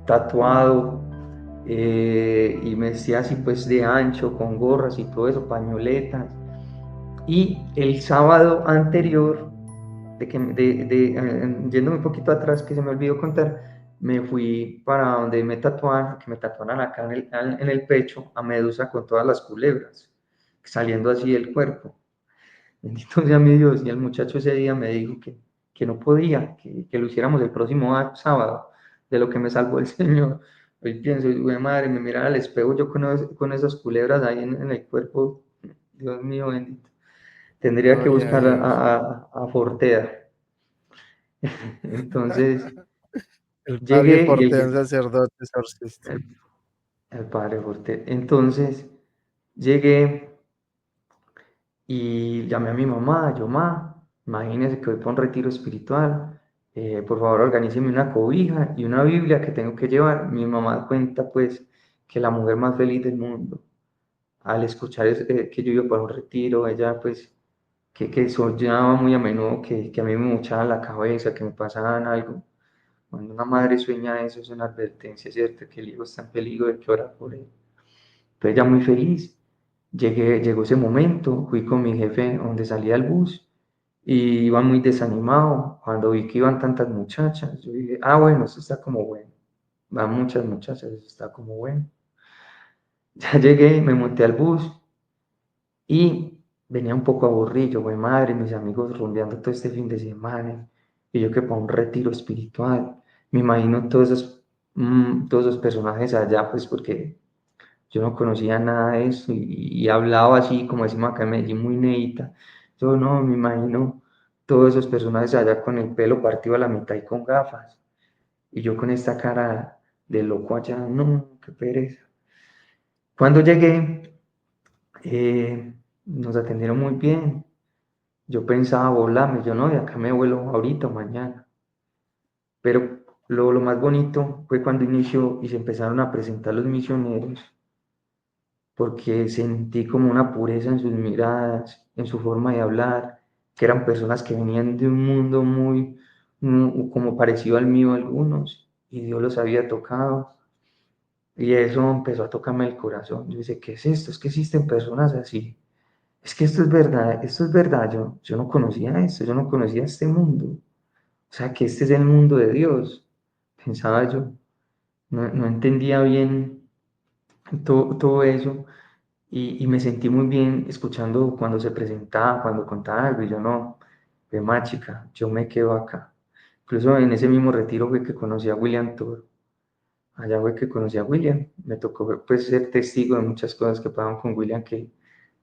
tatuado, y me vestía así pues de ancho, con gorras y todo eso, pañoletas. Y el sábado anterior, yéndome un poquito atrás, que se me olvidó contar, me fui para donde me tatuaron, que me tatuaran acá en el pecho a Medusa con todas las culebras, saliendo así del cuerpo. Bendito sea mi Dios. Y el muchacho ese día me dijo que no podía, que lo hiciéramos el próximo sábado, de lo que me salvó el Señor. Hoy pienso, güey, madre, me miraba al espejo yo con esas culebras ahí en el cuerpo. Dios mío, bendito. Tendría que Gloria a buscar a, Dios. a Fortea. Entonces El padre llegué y el Fortean, jefe, sacerdote, exorcista. el, el padre Fortea. Entonces llegué y llamé a mi mamá, yo, imagínese que voy para un retiro espiritual, por favor organíceme una cobija y una Biblia que tengo que llevar. Mi mamá cuenta pues que la mujer más feliz del mundo, al escuchar que yo iba para un retiro, ella pues que soñaba muy a menudo que a mí me mochaba la cabeza, que me pasaban algo. Cuando una madre sueña eso es una advertencia, ¿cierto? Que el hijo está en peligro, de que ora por él. Entonces ella muy feliz. Llegó ese momento, fui con mi jefe donde salía el bus y iba muy desanimado. Cuando vi que iban tantas muchachas, yo dije, ah, bueno, esto está como bueno. Van muchas muchachas, esto está como bueno. Ya llegué, me monté al bus y venía un poco aburrido, güey, madre, mis amigos rumbeando todo este fin de semana. Y yo que para un retiro espiritual, me imagino todos esos personajes allá, pues porque yo no conocía nada de eso y hablaba así, como decimos acá en Medellín, muy neita. Yo no, me imagino todos esos personajes allá con el pelo partido a la mitad y con gafas. Y yo con esta cara de loco allá, no, qué pereza. Cuando llegué, nos atendieron muy bien. yo pensaba volarme, yo no, de acá me vuelo ahorita o mañana. Pero lo más bonito fue cuando inició y se empezaron a presentar los misioneros, porque sentí como una pureza en sus miradas, en su forma de hablar, que eran personas que venían de un mundo como parecido al mío algunos, y Dios los había tocado, y eso empezó a tocarme el corazón. Yo dije, ¿qué es esto? Es que existen personas así. Es que esto es verdad. Yo no conocía esto, yo no conocía este mundo. O sea, que este es el mundo de Dios, pensaba yo. No entendía bien todo eso y me sentí muy bien escuchando cuando se presentaba, cuando contaba algo y yo no, de más chica, yo me quedo acá. Incluso en ese mismo retiro fue que conocí a William Toro. Allá fue que conocí a William. Me tocó pues ser testigo de muchas cosas que pasaban con William, que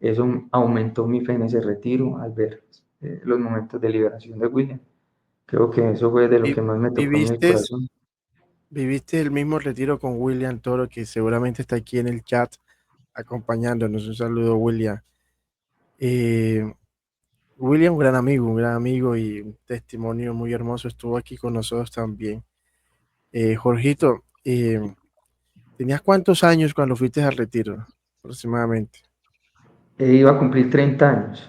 eso aumentó mi fe en ese retiro al ver los momentos de liberación de William. Creo que eso fue de lo Vi- que más me tocó en el ¿Viviste, corazón. viviste el mismo retiro con William Toro, que seguramente está aquí en el chat acompañándonos? Un saludo, William. Eh, William, un gran amigo y un testimonio muy hermoso, estuvo aquí con nosotros también. Jorgito, ¿tenías cuántos años cuando fuiste al retiro? Aproximadamente. Iba a cumplir 30 años.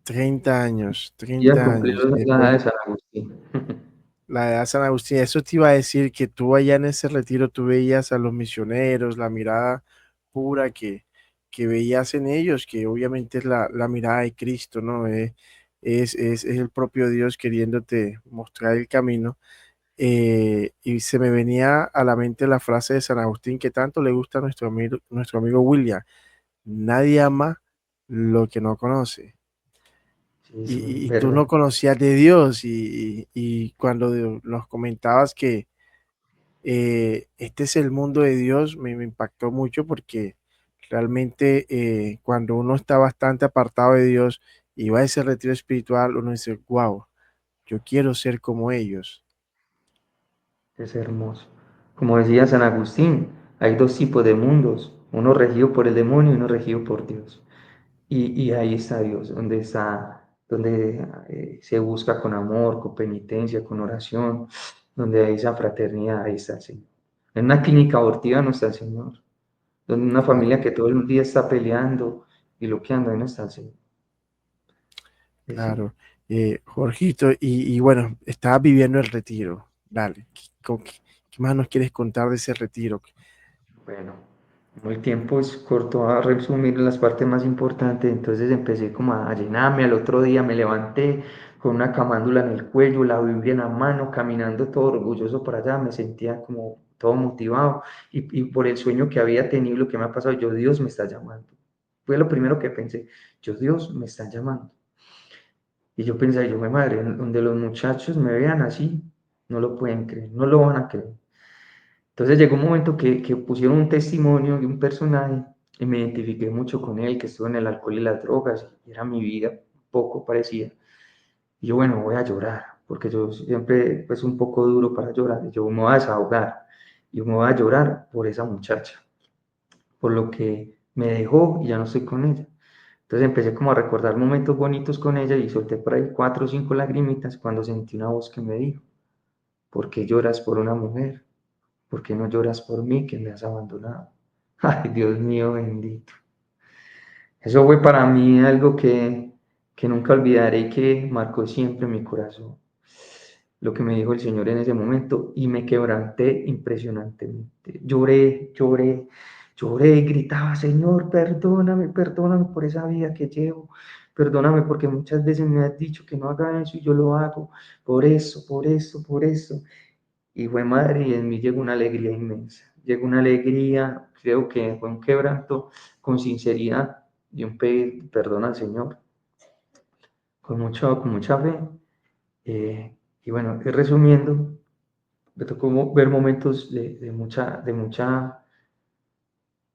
30 años, Iba a 30 cumplir años. la edad de San Agustín. La edad San Agustín, eso te iba a decir, que tú allá en ese retiro tú veías a los misioneros, la mirada pura que veías en ellos, que obviamente es la mirada de Cristo, ¿no? Es el propio Dios queriéndote mostrar el camino. Y se me venía a la mente la frase de San Agustín que tanto le gusta a nuestro amigo William: nadie ama lo que no conoce. Sí, Y, sí, y tú no verdad. conocías de Dios, y cuando nos comentabas que este es el mundo de Dios, me impactó mucho, porque realmente cuando uno está bastante apartado de Dios y va a ese retiro espiritual, uno dice, wow, yo quiero ser como ellos. Es hermoso. Como decía San Agustín, hay dos tipos de mundos, uno regido por el demonio y uno regido por Dios. Y ahí está Dios, donde se busca con amor, con penitencia, con oración, donde hay esa fraternidad, ahí está el Señor. En una clínica abortiva no está el Señor, donde una Claro, familia que todo el día está peleando y lo que anda, ahí no está el Señor. Sí. claro. Jorgito, y bueno, estabas viviendo el retiro. Dale, ¿qué más nos quieres contar de ese retiro? Bueno, como el tiempo es corto, a resumir las partes más importantes, entonces empecé como a llenarme. Al otro día me levanté con una camándula en el cuello, la Biblia en la mano, caminando todo orgulloso para allá, me sentía como todo motivado y por el sueño que había tenido, lo que me ha pasado, yo, Dios me está llamando. Fue lo primero que pensé, yo, Dios me está llamando. Y yo pensé, yo, mi madre, donde los muchachos me vean así, no lo pueden creer, no lo van a creer. Entonces llegó un momento que pusieron un testimonio de un personaje y me identifiqué mucho con él, que estuvo en el alcohol y las drogas, y era mi vida, un poco parecida. Y yo, bueno, voy a llorar, porque yo siempre pues un poco duro para llorar, y yo me voy a desahogar, y me voy a llorar por esa muchacha, por lo que me dejó y ya no estoy con ella. Entonces empecé como a recordar momentos bonitos con ella y solté por ahí 4 o 5 lagrimitas cuando sentí una voz que me dijo, ¿por qué lloras por una mujer? ¿Por qué no lloras por mí que me has abandonado? Ay, Dios mío bendito. Eso fue para mí algo que nunca olvidaré y que marcó siempre mi corazón. Lo que me dijo el Señor en ese momento y me quebranté impresionantemente. Lloré, lloré, lloré y gritaba, Señor, perdóname, perdóname por esa vida que llevo. Perdóname porque muchas veces me has dicho que no haga eso y yo lo hago. Por eso, por eso, por eso. Y fue madre, y en mí llegó una alegría inmensa. Llegó una alegría, creo que fue un quebranto con sinceridad y un pedir perdón al Señor, con mucha fe. Y bueno, y resumiendo, me tocó ver momentos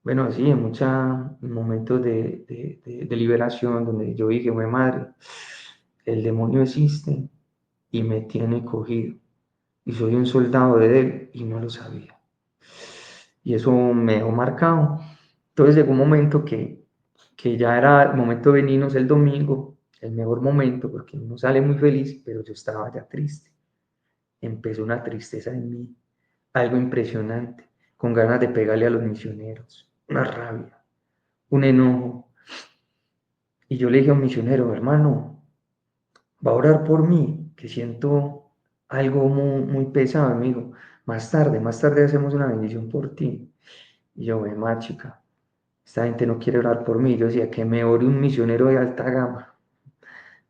bueno, sí, de mucha momentos de liberación, donde yo dije, güey, madre, el demonio existe y me tiene cogido, y soy un soldado de él y no lo sabía. Y eso me dejó marcado. Entonces llegó un momento que ya era el momento de venirnos el domingo el mejor momento, porque uno sale muy feliz, pero yo estaba ya triste. Empezó una tristeza en mí, algo impresionante, con ganas de pegarle a los misioneros, una rabia, un enojo. Y yo le dije a un misionero, hermano, va a orar por mí, que siento algo muy pesado, amigo. Más tarde hacemos una bendición por ti. Y yo, más chica, esta gente no quiere orar por mí. Yo decía, que me ore un misionero de alta gama,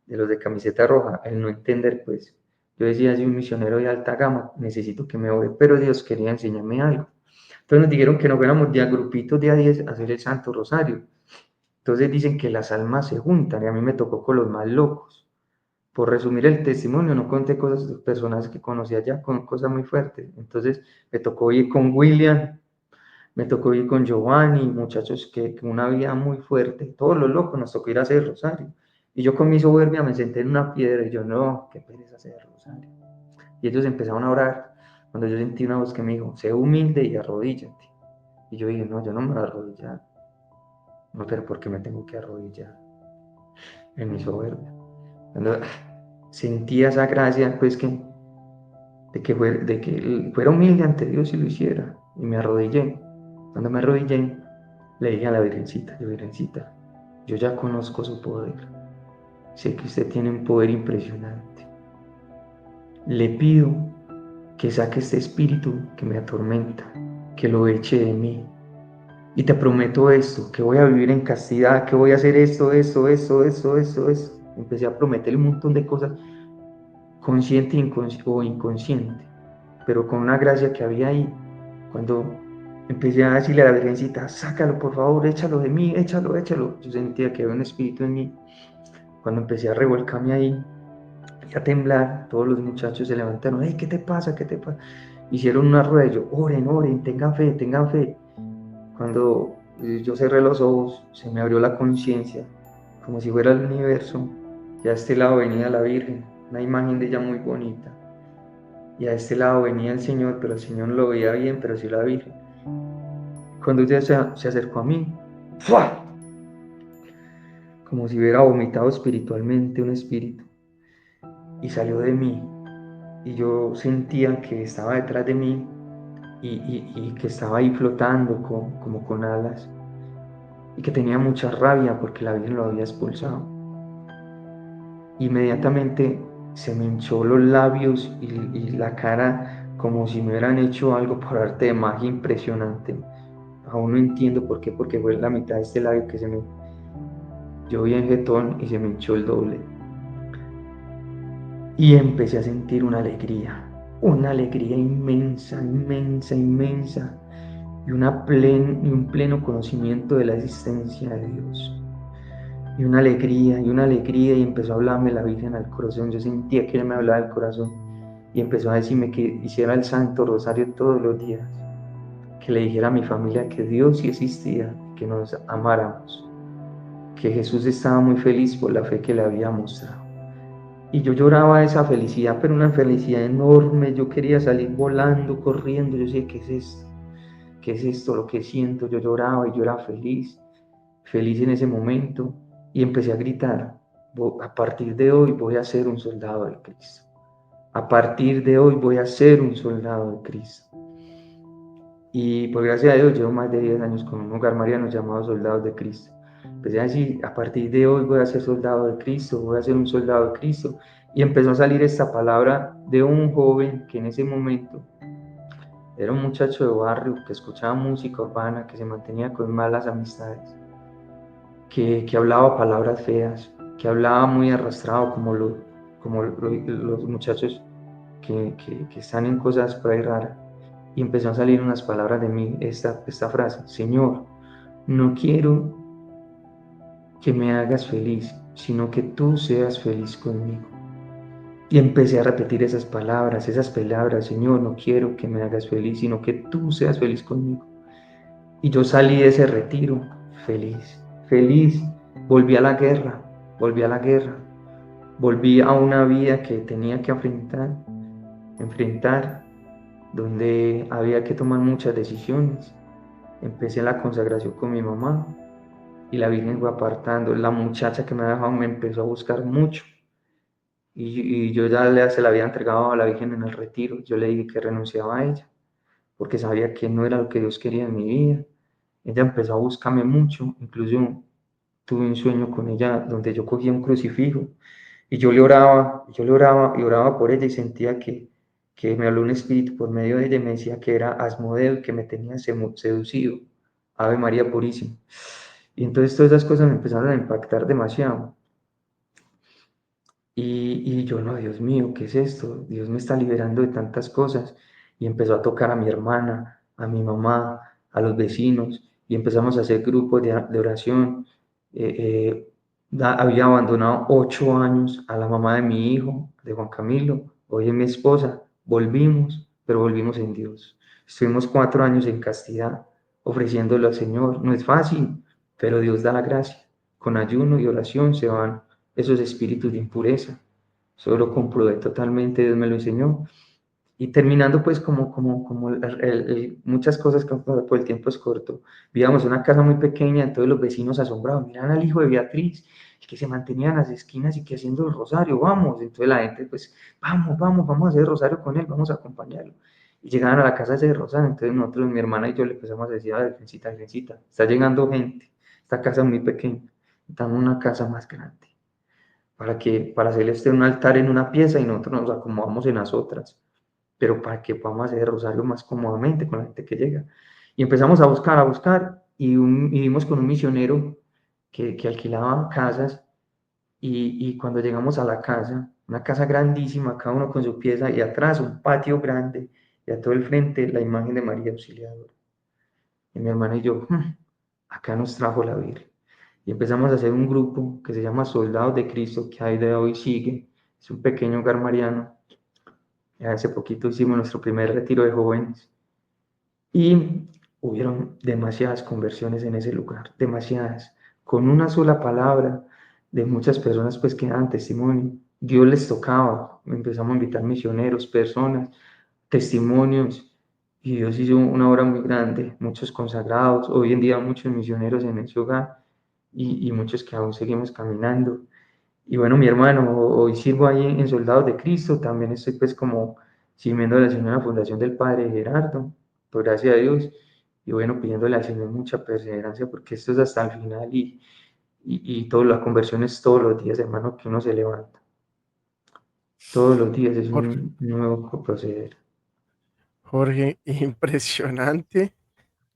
de los de camiseta roja, el no entender, pues. Yo decía, si un misionero de alta gama, necesito que me ore, pero Dios quería enseñarme algo. Entonces nos dijeron que nos fuéramos de a grupitos de a 10 a hacer el Santo Rosario. Entonces dicen que las almas se juntan y a mí me tocó con los más locos. Por resumir el testimonio, no conté cosas de personas que conocía ya, con cosas muy fuertes. Entonces me tocó ir con William, me tocó ir con Giovanni, muchachos que una vida muy fuerte, todos los locos nos tocó ir a hacer el rosario. Y yo con mi soberbia me senté en una piedra y yo, no, qué pereza hacer el rosario. Y ellos empezaron a orar, cuando yo sentí una voz que me dijo, sé humilde y arrodíllate. Y yo dije, no, yo no me voy a arrodillar. No, pero ¿por qué me tengo que arrodillar? En mi soberbia. Cuando sentía esa gracia, pues de que fuera humilde ante Dios y lo hiciera. Y me arrodillé. Cuando me arrodillé, le dije a la Virgencita, yo, Virgencita, yo ya conozco su poder. Sé que usted tiene un poder impresionante. Le pido que saque este espíritu que me atormenta, que lo eche de mí. Y te prometo esto, que voy a vivir en castidad, que voy a hacer esto. Empecé a prometerle un montón de cosas, consciente o inconsciente, pero con una gracia que había ahí. Cuando empecé a decirle a la Virgencita, sácalo por favor, échalo de mí, échalo. Yo sentía que había un espíritu en mí. Cuando empecé a revolcarme ahí y a temblar, todos los muchachos se levantaron, hey, ¿qué te pasa? Hicieron una rueda, yo, oren, tengan fe. Cuando yo cerré los ojos, se me abrió la conciencia, como si fuera el universo, y a este lado venía la Virgen, una imagen de ella muy bonita, y a este lado venía el Señor, pero el Señor no lo veía bien, pero sí la Virgen. Cuando ella se acercó a mí, ¡fua!, como si hubiera vomitado espiritualmente un espíritu, y salió de mí, y yo sentía que estaba detrás de mí, y que estaba ahí flotando como con alas, y que tenía mucha rabia porque la Virgen lo había expulsado. Inmediatamente se me hinchó los labios y la cara como si me hubieran hecho algo por arte de magia impresionante. Aún no entiendo por qué, porque fue la mitad de este labio que yo vi en jetón y se me hinchó el doble. Y empecé a sentir una alegría inmensa, y un pleno conocimiento de la existencia de Dios. Y una alegría, y empezó a hablarme la Virgen al corazón. Yo sentía que ella me hablaba al corazón y empezó a decirme que hiciera el Santo Rosario todos los días, que le dijera a mi familia que Dios sí existía, que nos amáramos, que Jesús estaba muy feliz por la fe que le había mostrado. Y yo lloraba esa felicidad, pero una felicidad enorme. Yo quería salir volando, corriendo. Yo decía, ¿qué es esto? ¿Qué es esto lo que siento? Yo lloraba y yo era feliz en ese momento. Y empecé a gritar, a partir de hoy voy a ser un soldado de Cristo. A partir de hoy voy a ser un soldado de Cristo. Y por gracia de Dios llevo más de 10 años con un hogar mariano llamado Soldados de Cristo. Empecé a decir, a partir de hoy voy a ser soldado de Cristo, voy a ser un soldado de Cristo. Y empezó a salir esta palabra de un joven que en ese momento era un muchacho de barrio que escuchaba música urbana, que se mantenía con malas amistades, que hablaba palabras feas, que hablaba muy arrastrado como los muchachos que están en cosas por ahí raras. Y empezó a salir unas palabras de mí, esta frase: Señor, no quiero que me hagas feliz, sino que tú seas feliz conmigo. Y empecé a repetir esas palabras, Señor, no quiero que me hagas feliz, sino que tú seas feliz conmigo. Y yo salí de ese retiro feliz, volví a la guerra, volví a una vida que tenía que enfrentar, donde había que tomar muchas decisiones. Empecé la consagración con mi mamá, y la Virgen fue apartando. La muchacha que me había dejado me empezó a buscar mucho y yo ya se la había entregado a la Virgen en el retiro. Yo le dije que renunciaba a ella porque sabía que no era lo que Dios quería en mi vida. Ella empezó a buscarme mucho, incluso tuve un sueño con ella donde yo cogía un crucifijo y yo le oraba y oraba por ella y sentía que me habló un espíritu por medio de ella y me decía que era Asmodeo y que me tenía seducido. Ave María Purísima. Y entonces todas esas cosas me empezaron a impactar demasiado. Y yo, no, Dios mío, ¿qué es esto? Dios me está liberando de tantas cosas. Y empezó a tocar a mi hermana, a mi mamá, a los vecinos, y empezamos a hacer grupos de oración. Había abandonado 8 años a la mamá de mi hijo, de Juan Camilo, hoy es mi esposa. Volvimos, pero volvimos en Dios. Estuvimos 4 años en castidad, ofreciéndolo al Señor. No es fácil, pero Dios da la gracia. Con ayuno y oración se van esos espíritus de impureza. Eso lo comprobé totalmente, Dios me lo enseñó. Y terminando pues como muchas cosas que por el tiempo es corto, vivíamos en una casa muy pequeña, entonces los vecinos asombrados, miran al hijo de Beatriz, el que se mantenía en las esquinas y que haciendo el rosario, vamos, entonces la gente pues, vamos a hacer el rosario con él, vamos a acompañarlo. Y llegaban a la casa a hacer el rosario, entonces nosotros, mi hermana y yo le empezamos a decir a la Virgencita, está llegando gente, esta casa es muy pequeña, estamos en una casa más grande para hacerle un altar en una pieza y nosotros nos acomodamos en las otras, pero para que podamos hacer el rosario más cómodamente con la gente que llega. Y empezamos a buscar, y vimos con un misionero que alquilaba casas, y cuando llegamos a la casa, una casa grandísima, cada uno con su pieza, y atrás un patio grande, y a todo el frente la imagen de María Auxiliadora. Y mi hermana y yo, acá nos trajo la Virgen. Y empezamos a hacer un grupo que se llama Soldados de Cristo, que ahí de hoy sigue. Es un pequeño hogar mariano. Hace poquito hicimos nuestro primer retiro de jóvenes. Y hubieron demasiadas conversiones en ese lugar, demasiadas. Con una sola palabra de muchas personas pues que daban testimonio. Dios les tocaba. Empezamos a invitar misioneros, personas, testimonios. Y Dios hizo una obra muy grande, muchos consagrados, hoy en día muchos misioneros en ese hogar, y muchos que aún seguimos caminando. Y bueno, mi hermano, hoy sirvo ahí en Soldados de Cristo, también estoy pues como sirviendo a la Señora Fundación del Padre Gerardo, por gracia de Dios, y bueno, pidiéndole al Señor mucha perseverancia porque esto es hasta el final, y toda la conversión es todos los días, hermano, que uno se levanta. Todos los días es Jorge, un nuevo proceder. Jorge, impresionante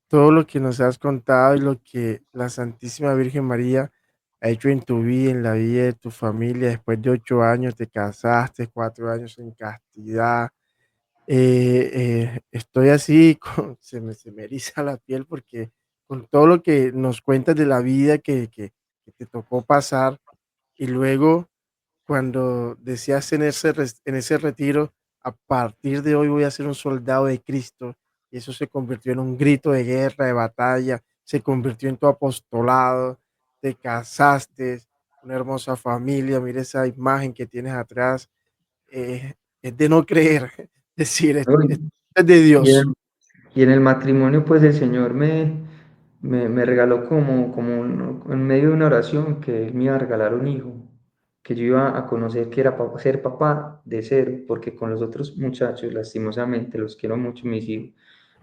todo lo que nos has contado y lo que la Santísima Virgen María ha hecho en tu vida, en la vida de tu familia. Después de 8 años te casaste, 4 años en castidad. Estoy así, se me eriza la piel porque con todo lo que nos cuentas de la vida que te tocó pasar y luego cuando decías en ese retiro, a partir de hoy voy a ser un soldado de Cristo, y eso se convirtió en un grito de guerra, de batalla, se convirtió en tu apostolado, te casaste, una hermosa familia, mira esa imagen que tienes atrás, es de no creer, es decir, ¿No? esto es de Y Dios. en, y en el matrimonio, pues el Señor me regaló en medio de una oración que Él me iba a regalar un hijo, que yo iba a conocer que era ser papá de cero, porque con los otros muchachos, lastimosamente, los quiero mucho, mis hijos,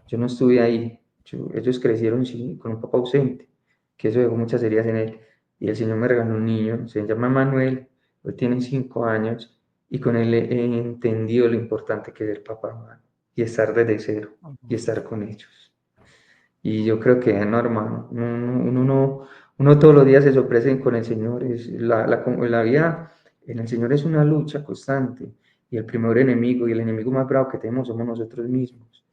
yo no estuve ahí. Ellos crecieron sí, con un papá ausente, que eso dejó muchas heridas en él. Y el Señor me regaló un niño, se llama Manuel, hoy tiene 5 años, y con él he entendido lo importante que es el papá, hermano, y estar desde cero, y estar con ellos. Y yo creo que no, hermano, uno todos los días se sorprende con el Señor. La vida en el Señor es una lucha constante, y el primer enemigo y el enemigo más bravo que tenemos somos nosotros mismos.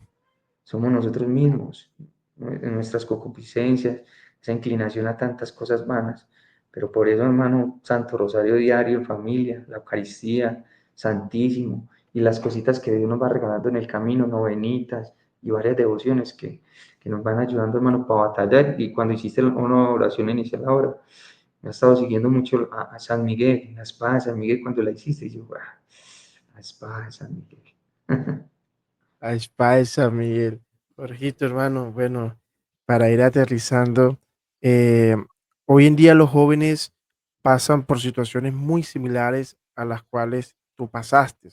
Somos nosotros mismos, ¿no? En nuestras concupiscencias, esa inclinación a tantas cosas vanas. Pero por eso, hermano, Santo Rosario diario en familia, la Eucaristía, Santísimo, y las cositas que Dios nos va regalando en el camino, novenitas y varias devociones que nos van ayudando, hermano, para batallar. Y cuando hiciste una oración inicial ahora, me ha estado siguiendo mucho a San Miguel, la espada de San Miguel, cuando la hiciste, y yo, la espada de San Miguel. A espada de San Miguel. Jorgito, hermano, bueno, para ir aterrizando, hoy en día los jóvenes pasan por situaciones muy similares a las cuales tú pasaste.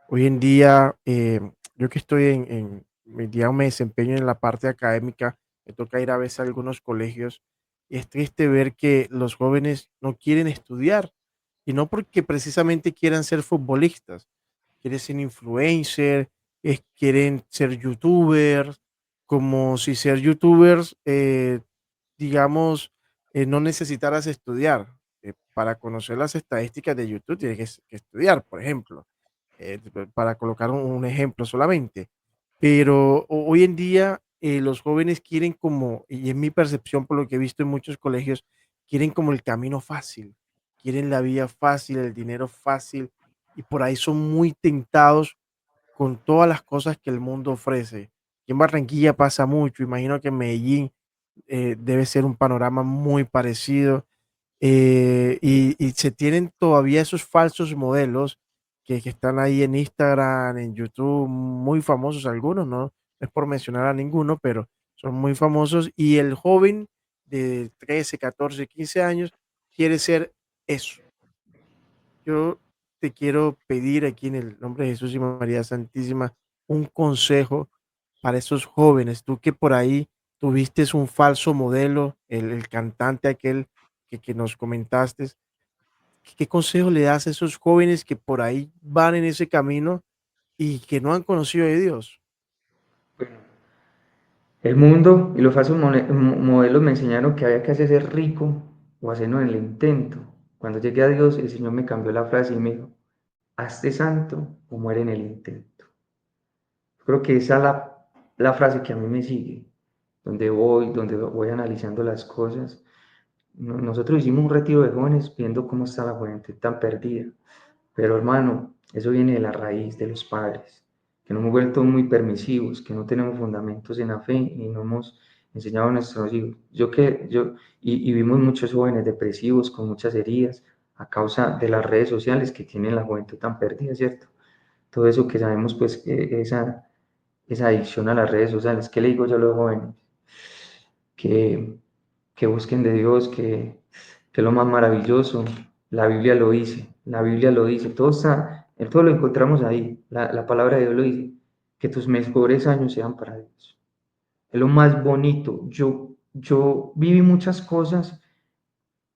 Hoy en día, yo que estoy digamos, me desempeño en la parte académica, me toca ir a veces a algunos colegios y es triste ver que los jóvenes no quieren estudiar y no porque precisamente quieran ser futbolistas, quieren ser influencer, quieren ser youtubers, como si ser youtubers, digamos, no necesitaras estudiar. Para conocer las estadísticas de YouTube tienes que estudiar, por ejemplo, para colocar un ejemplo solamente. Pero hoy en día los jóvenes quieren como, y es mi percepción por lo que he visto en muchos colegios, quieren como el camino fácil, quieren la vía fácil, el dinero fácil, y por ahí son muy tentados con todas las cosas que el mundo ofrece. Y en Barranquilla pasa mucho, imagino que en Medellín debe ser un panorama muy parecido, y se tienen todavía esos falsos modelos que están ahí en Instagram, en YouTube, muy famosos algunos, ¿no? No es por mencionar a ninguno, pero son muy famosos y el joven de 13, 14, 15 años quiere ser eso. Yo te quiero pedir aquí en el nombre de Jesús y María Santísima un consejo para esos jóvenes. Tú que por ahí tuviste un falso modelo, el cantante aquel que nos comentaste, ¿qué consejo le das a esos jóvenes que por ahí van en ese camino y que no han conocido de Dios? Bueno, el mundo y los falsos modelos me enseñaron que había que hacerse rico o hacerlo en el intento. Cuando llegué a Dios, el Señor me cambió la frase y me dijo, hazte santo o muere en el intento. Yo creo que esa es la frase que a mí me sigue, donde voy analizando las cosas. Nosotros hicimos un retiro de jóvenes viendo cómo está la juventud tan perdida. Pero hermano, eso viene de la raíz de los padres, que nos hemos vuelto muy permisivos, que no tenemos fundamentos en la fe y no hemos enseñado a nuestros hijos. Y vimos muchos jóvenes depresivos con muchas heridas a causa de las redes sociales que tienen la juventud tan perdida, ¿cierto? Todo eso que sabemos, pues, esa adicción a las redes sociales. ¿Qué le digo yo a los jóvenes? Que, que busquen de Dios, que es lo más maravilloso. La Biblia lo dice, la Biblia lo dice, todo está, en todo lo encontramos ahí, la palabra de Dios lo dice, que tus mejores años sean para Dios. Es lo más bonito. Yo viví muchas cosas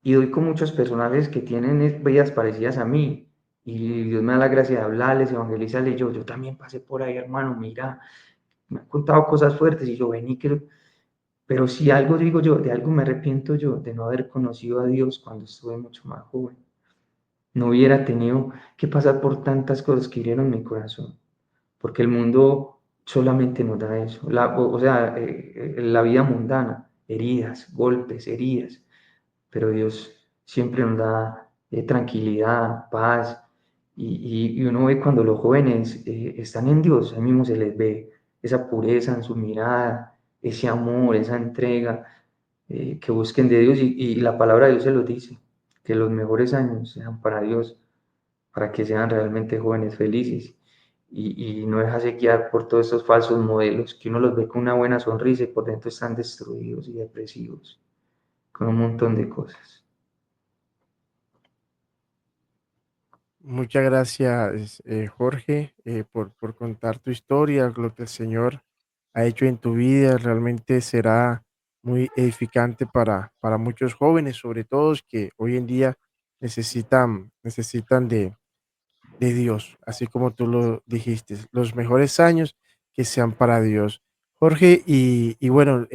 y doy con muchos personajes que tienen vidas parecidas a mí. Y Dios me da la gracia de hablarles, evangelizarles. Yo también pasé por ahí, hermano, mira, me han contado cosas fuertes y yo vení que pero si algo digo yo, de algo me arrepiento yo, de no haber conocido a Dios cuando estuve mucho más joven. No hubiera tenido que pasar por tantas cosas que hirieron mi corazón, porque el mundo solamente nos da eso. La vida mundana, heridas, golpes, heridas, pero Dios siempre nos da tranquilidad, paz, y uno ve cuando los jóvenes están en Dios, ahí mismo se les ve esa pureza en su mirada, ese amor, esa entrega, que busquen de Dios, y la palabra de Dios se los dice, que los mejores años sean para Dios, para que sean realmente jóvenes felices. Y no dejarse guiar por todos estos falsos modelos, que uno los ve con una buena sonrisa y por dentro están destruidos y depresivos, con un montón de cosas. Muchas gracias, Jorge, por contar tu historia, lo que el Señor ha hecho en tu vida. Realmente será muy edificante para muchos jóvenes, sobre todo que hoy en día necesitan de Dios, así como tú lo dijiste, los mejores años que sean para Dios. Jorge, y bueno,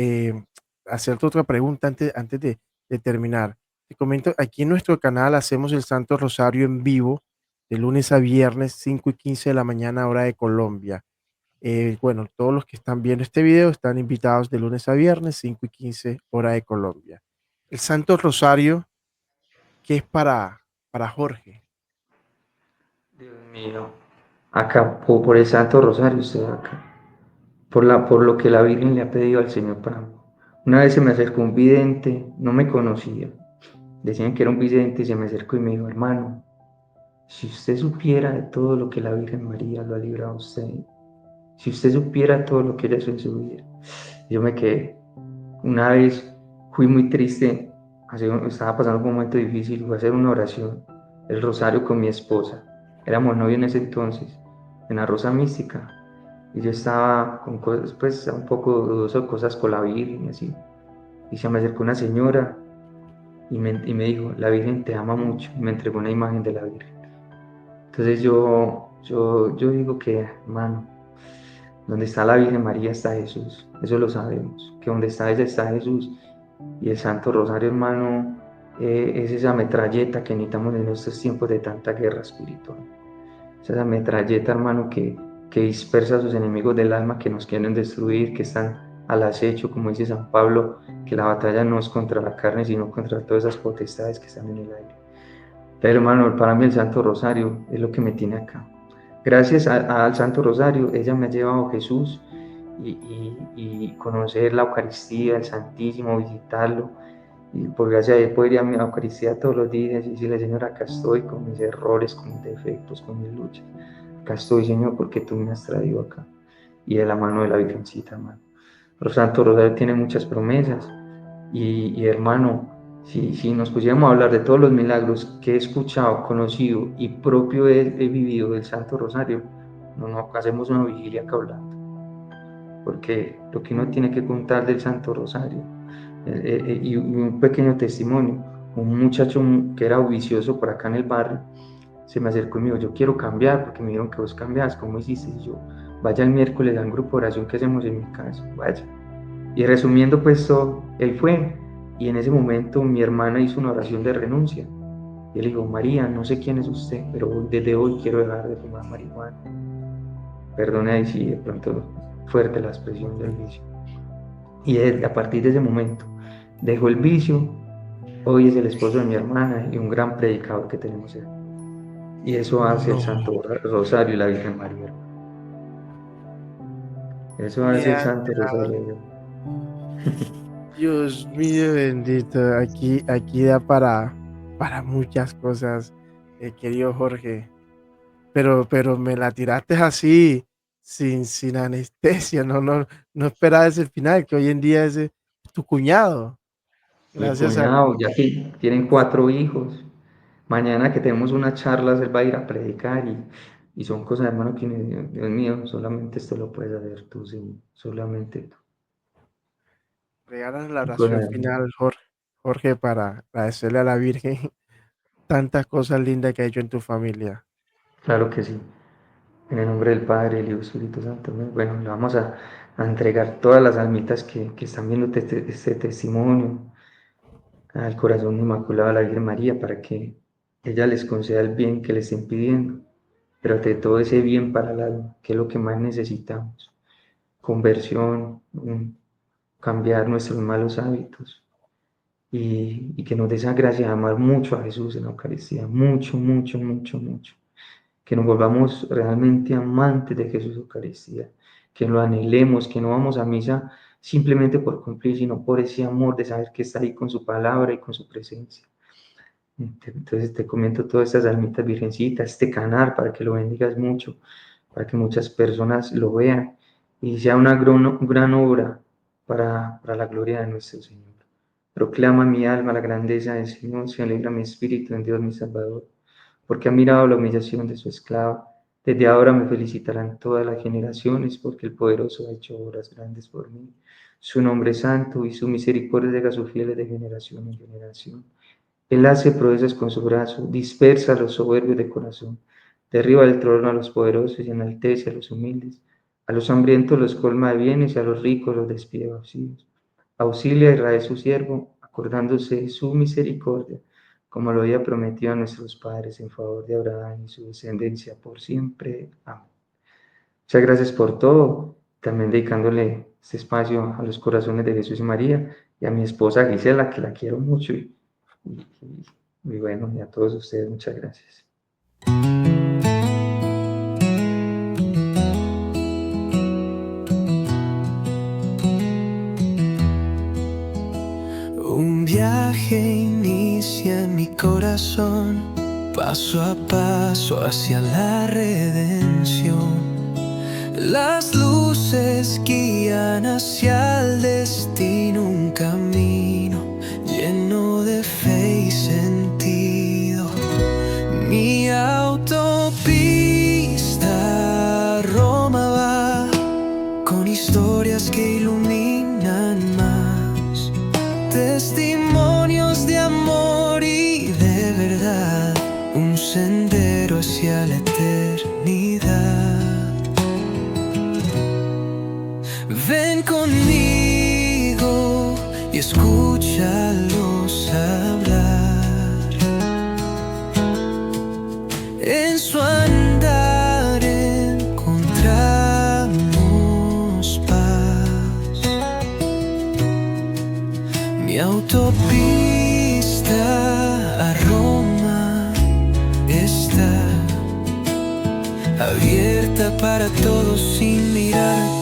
hacerte otra pregunta antes de terminar. Te comento, aquí en nuestro canal hacemos el Santo Rosario en vivo de lunes a viernes, 5:15 de la mañana, hora de Colombia. Bueno, todos los que están viendo este video están invitados de lunes a viernes, 5:15 hora de Colombia. El Santo Rosario, ¿qué es para Jorge? Dios mío, acá por el Santo Rosario estoy acá, por lo que la Virgen le ha pedido al Señor para mí. Una vez se me acercó un vidente, no me conocía, decían que era un vidente y se me acercó y me dijo, hermano, si usted supiera de todo lo que la Virgen María lo ha librado a usted, si usted supiera todo lo que ella hizo en su vida, yo me quedé. Una vez fui muy triste estaba pasando un momento difícil y fui a hacer una oración, el rosario con mi esposa. Éramos novios en ese entonces, en la Rosa Mística. Y yo estaba con cosas, pues un poco dudoso, cosas con la Virgen y así. Y se me acercó una señora y me dijo, la Virgen te ama mucho. Y me entregó una imagen de la Virgen. Entonces yo digo que, hermano, donde está la Virgen María está Jesús. Eso lo sabemos. Que donde está ella está Jesús. Y el Santo Rosario, hermano, es esa metralleta que necesitamos en estos tiempos de tanta guerra espiritual. Es esa metralleta, hermano, que dispersa a sus enemigos del alma que nos quieren destruir, que están al acecho, como dice San Pablo, que la batalla no es contra la carne, sino contra todas esas potestades que están en el aire. Pero, hermano, para mí el Santo Rosario es lo que me tiene acá. Gracias al Santo Rosario, ella me ha llevado a Jesús y conocer la Eucaristía, el Santísimo, visitarlo. Y por gracia de él poder ir a mi Eucaristía todos los días y decirle, Señor, acá estoy con mis errores, con mis defectos, con mis luchas. Acá estoy, Señor, porque tú me has traído acá. Y de la mano de la Virgencita, hermano. El Santo Rosario tiene muchas promesas. Y hermano, si nos pusiéramos a hablar de todos los milagros que he escuchado, conocido y propio he vivido del Santo Rosario, no hacemos una vigilia acá hablando. Porque lo que uno tiene que contar del Santo Rosario, y un pequeño testimonio, un muchacho que era vicioso por acá en el barrio, se me acercó y me dijo, yo quiero cambiar, porque me dijeron que vos cambiás, ¿cómo hiciste? Y yo, vaya el miércoles a un grupo de oración que hacemos en mi casa, vaya. Y resumiendo pues todo, él fue, y en ese momento mi hermana hizo una oración de renuncia. Y él dijo, María, no sé quién es usted, pero desde hoy quiero dejar de fumar marihuana. Perdone ahí si de pronto fuerte la expresión del vicio. Y a partir de ese momento dejó el vicio, hoy es el esposo de mi hermana y un gran predicador que tenemos él. Y eso hace el Santo Rosario y la Virgen María. Eso hace el Santo Rosario. Dios mío bendito, aquí da para muchas cosas, querido Jorge, pero me la tiraste así, sin anestesia, no esperabas el final, que hoy en día es tu cuñado, Mi gracias a cuñado, ya que tienen 4 hijos. Mañana que tenemos unas charlas, él va a ir a predicar y son cosas, hermano, que Dios mío, solamente esto lo puedes hacer tú, sí, solamente tú. regalas la oración Cosas, final, Jorge, para agradecerle a la Virgen tantas cosas lindas que ha hecho en tu familia. claro que sí. En el nombre del Padre, del Hijo y del Espíritu Santo. Bueno, le vamos a entregar todas las almitas que están viendo este testimonio al corazón inmaculado de la Virgen María para que ella les conceda el bien que les estén pidiendo, pero ante todo ese bien para el alma, que es lo que más necesitamos. Conversión, cambiar nuestros malos hábitos y que nos dé esa gracia de amar mucho a Jesús en la Eucaristía, mucho, mucho, mucho, mucho. Que nos volvamos realmente amantes de Jesús Eucaristía, que lo anhelemos, que no vamos a misa simplemente por cumplir, sino por ese amor de saber que está ahí con su palabra y con su presencia. Entonces te comento todas estas almitas virgencitas, este canal para que lo bendigas mucho, para que muchas personas lo vean y sea una gran obra para la gloria de nuestro Señor. Proclama mi alma la grandeza del Señor, se alegra mi espíritu en Dios mi Salvador, porque ha mirado la humillación de su esclava. Desde ahora me felicitarán todas las generaciones, porque el poderoso ha hecho obras grandes por mí. Su nombre es santo y su misericordia llega a sus fieles de generación en generación. Él hace proezas con su brazo, dispersa a los soberbios de corazón, derriba del trono a los poderosos y enaltece a los humildes. A los hambrientos los colma de bienes y a los ricos los despide vacíos. Auxilia a Israel su siervo, acordándose de su misericordia, como lo había prometido a nuestros padres en favor de Abraham y su descendencia por siempre. Amén. Muchas gracias por todo, también dedicándole este espacio a los corazones de Jesús y María y a mi esposa Gisela, que la quiero mucho y, y bueno, y a todos ustedes, muchas gracias. Un viaje inicia en mi corazón, paso a paso hacia la redención. Las luces guían hacia el destino, un camino lleno de Mi autopista a Roma está abierta para todos sin mirar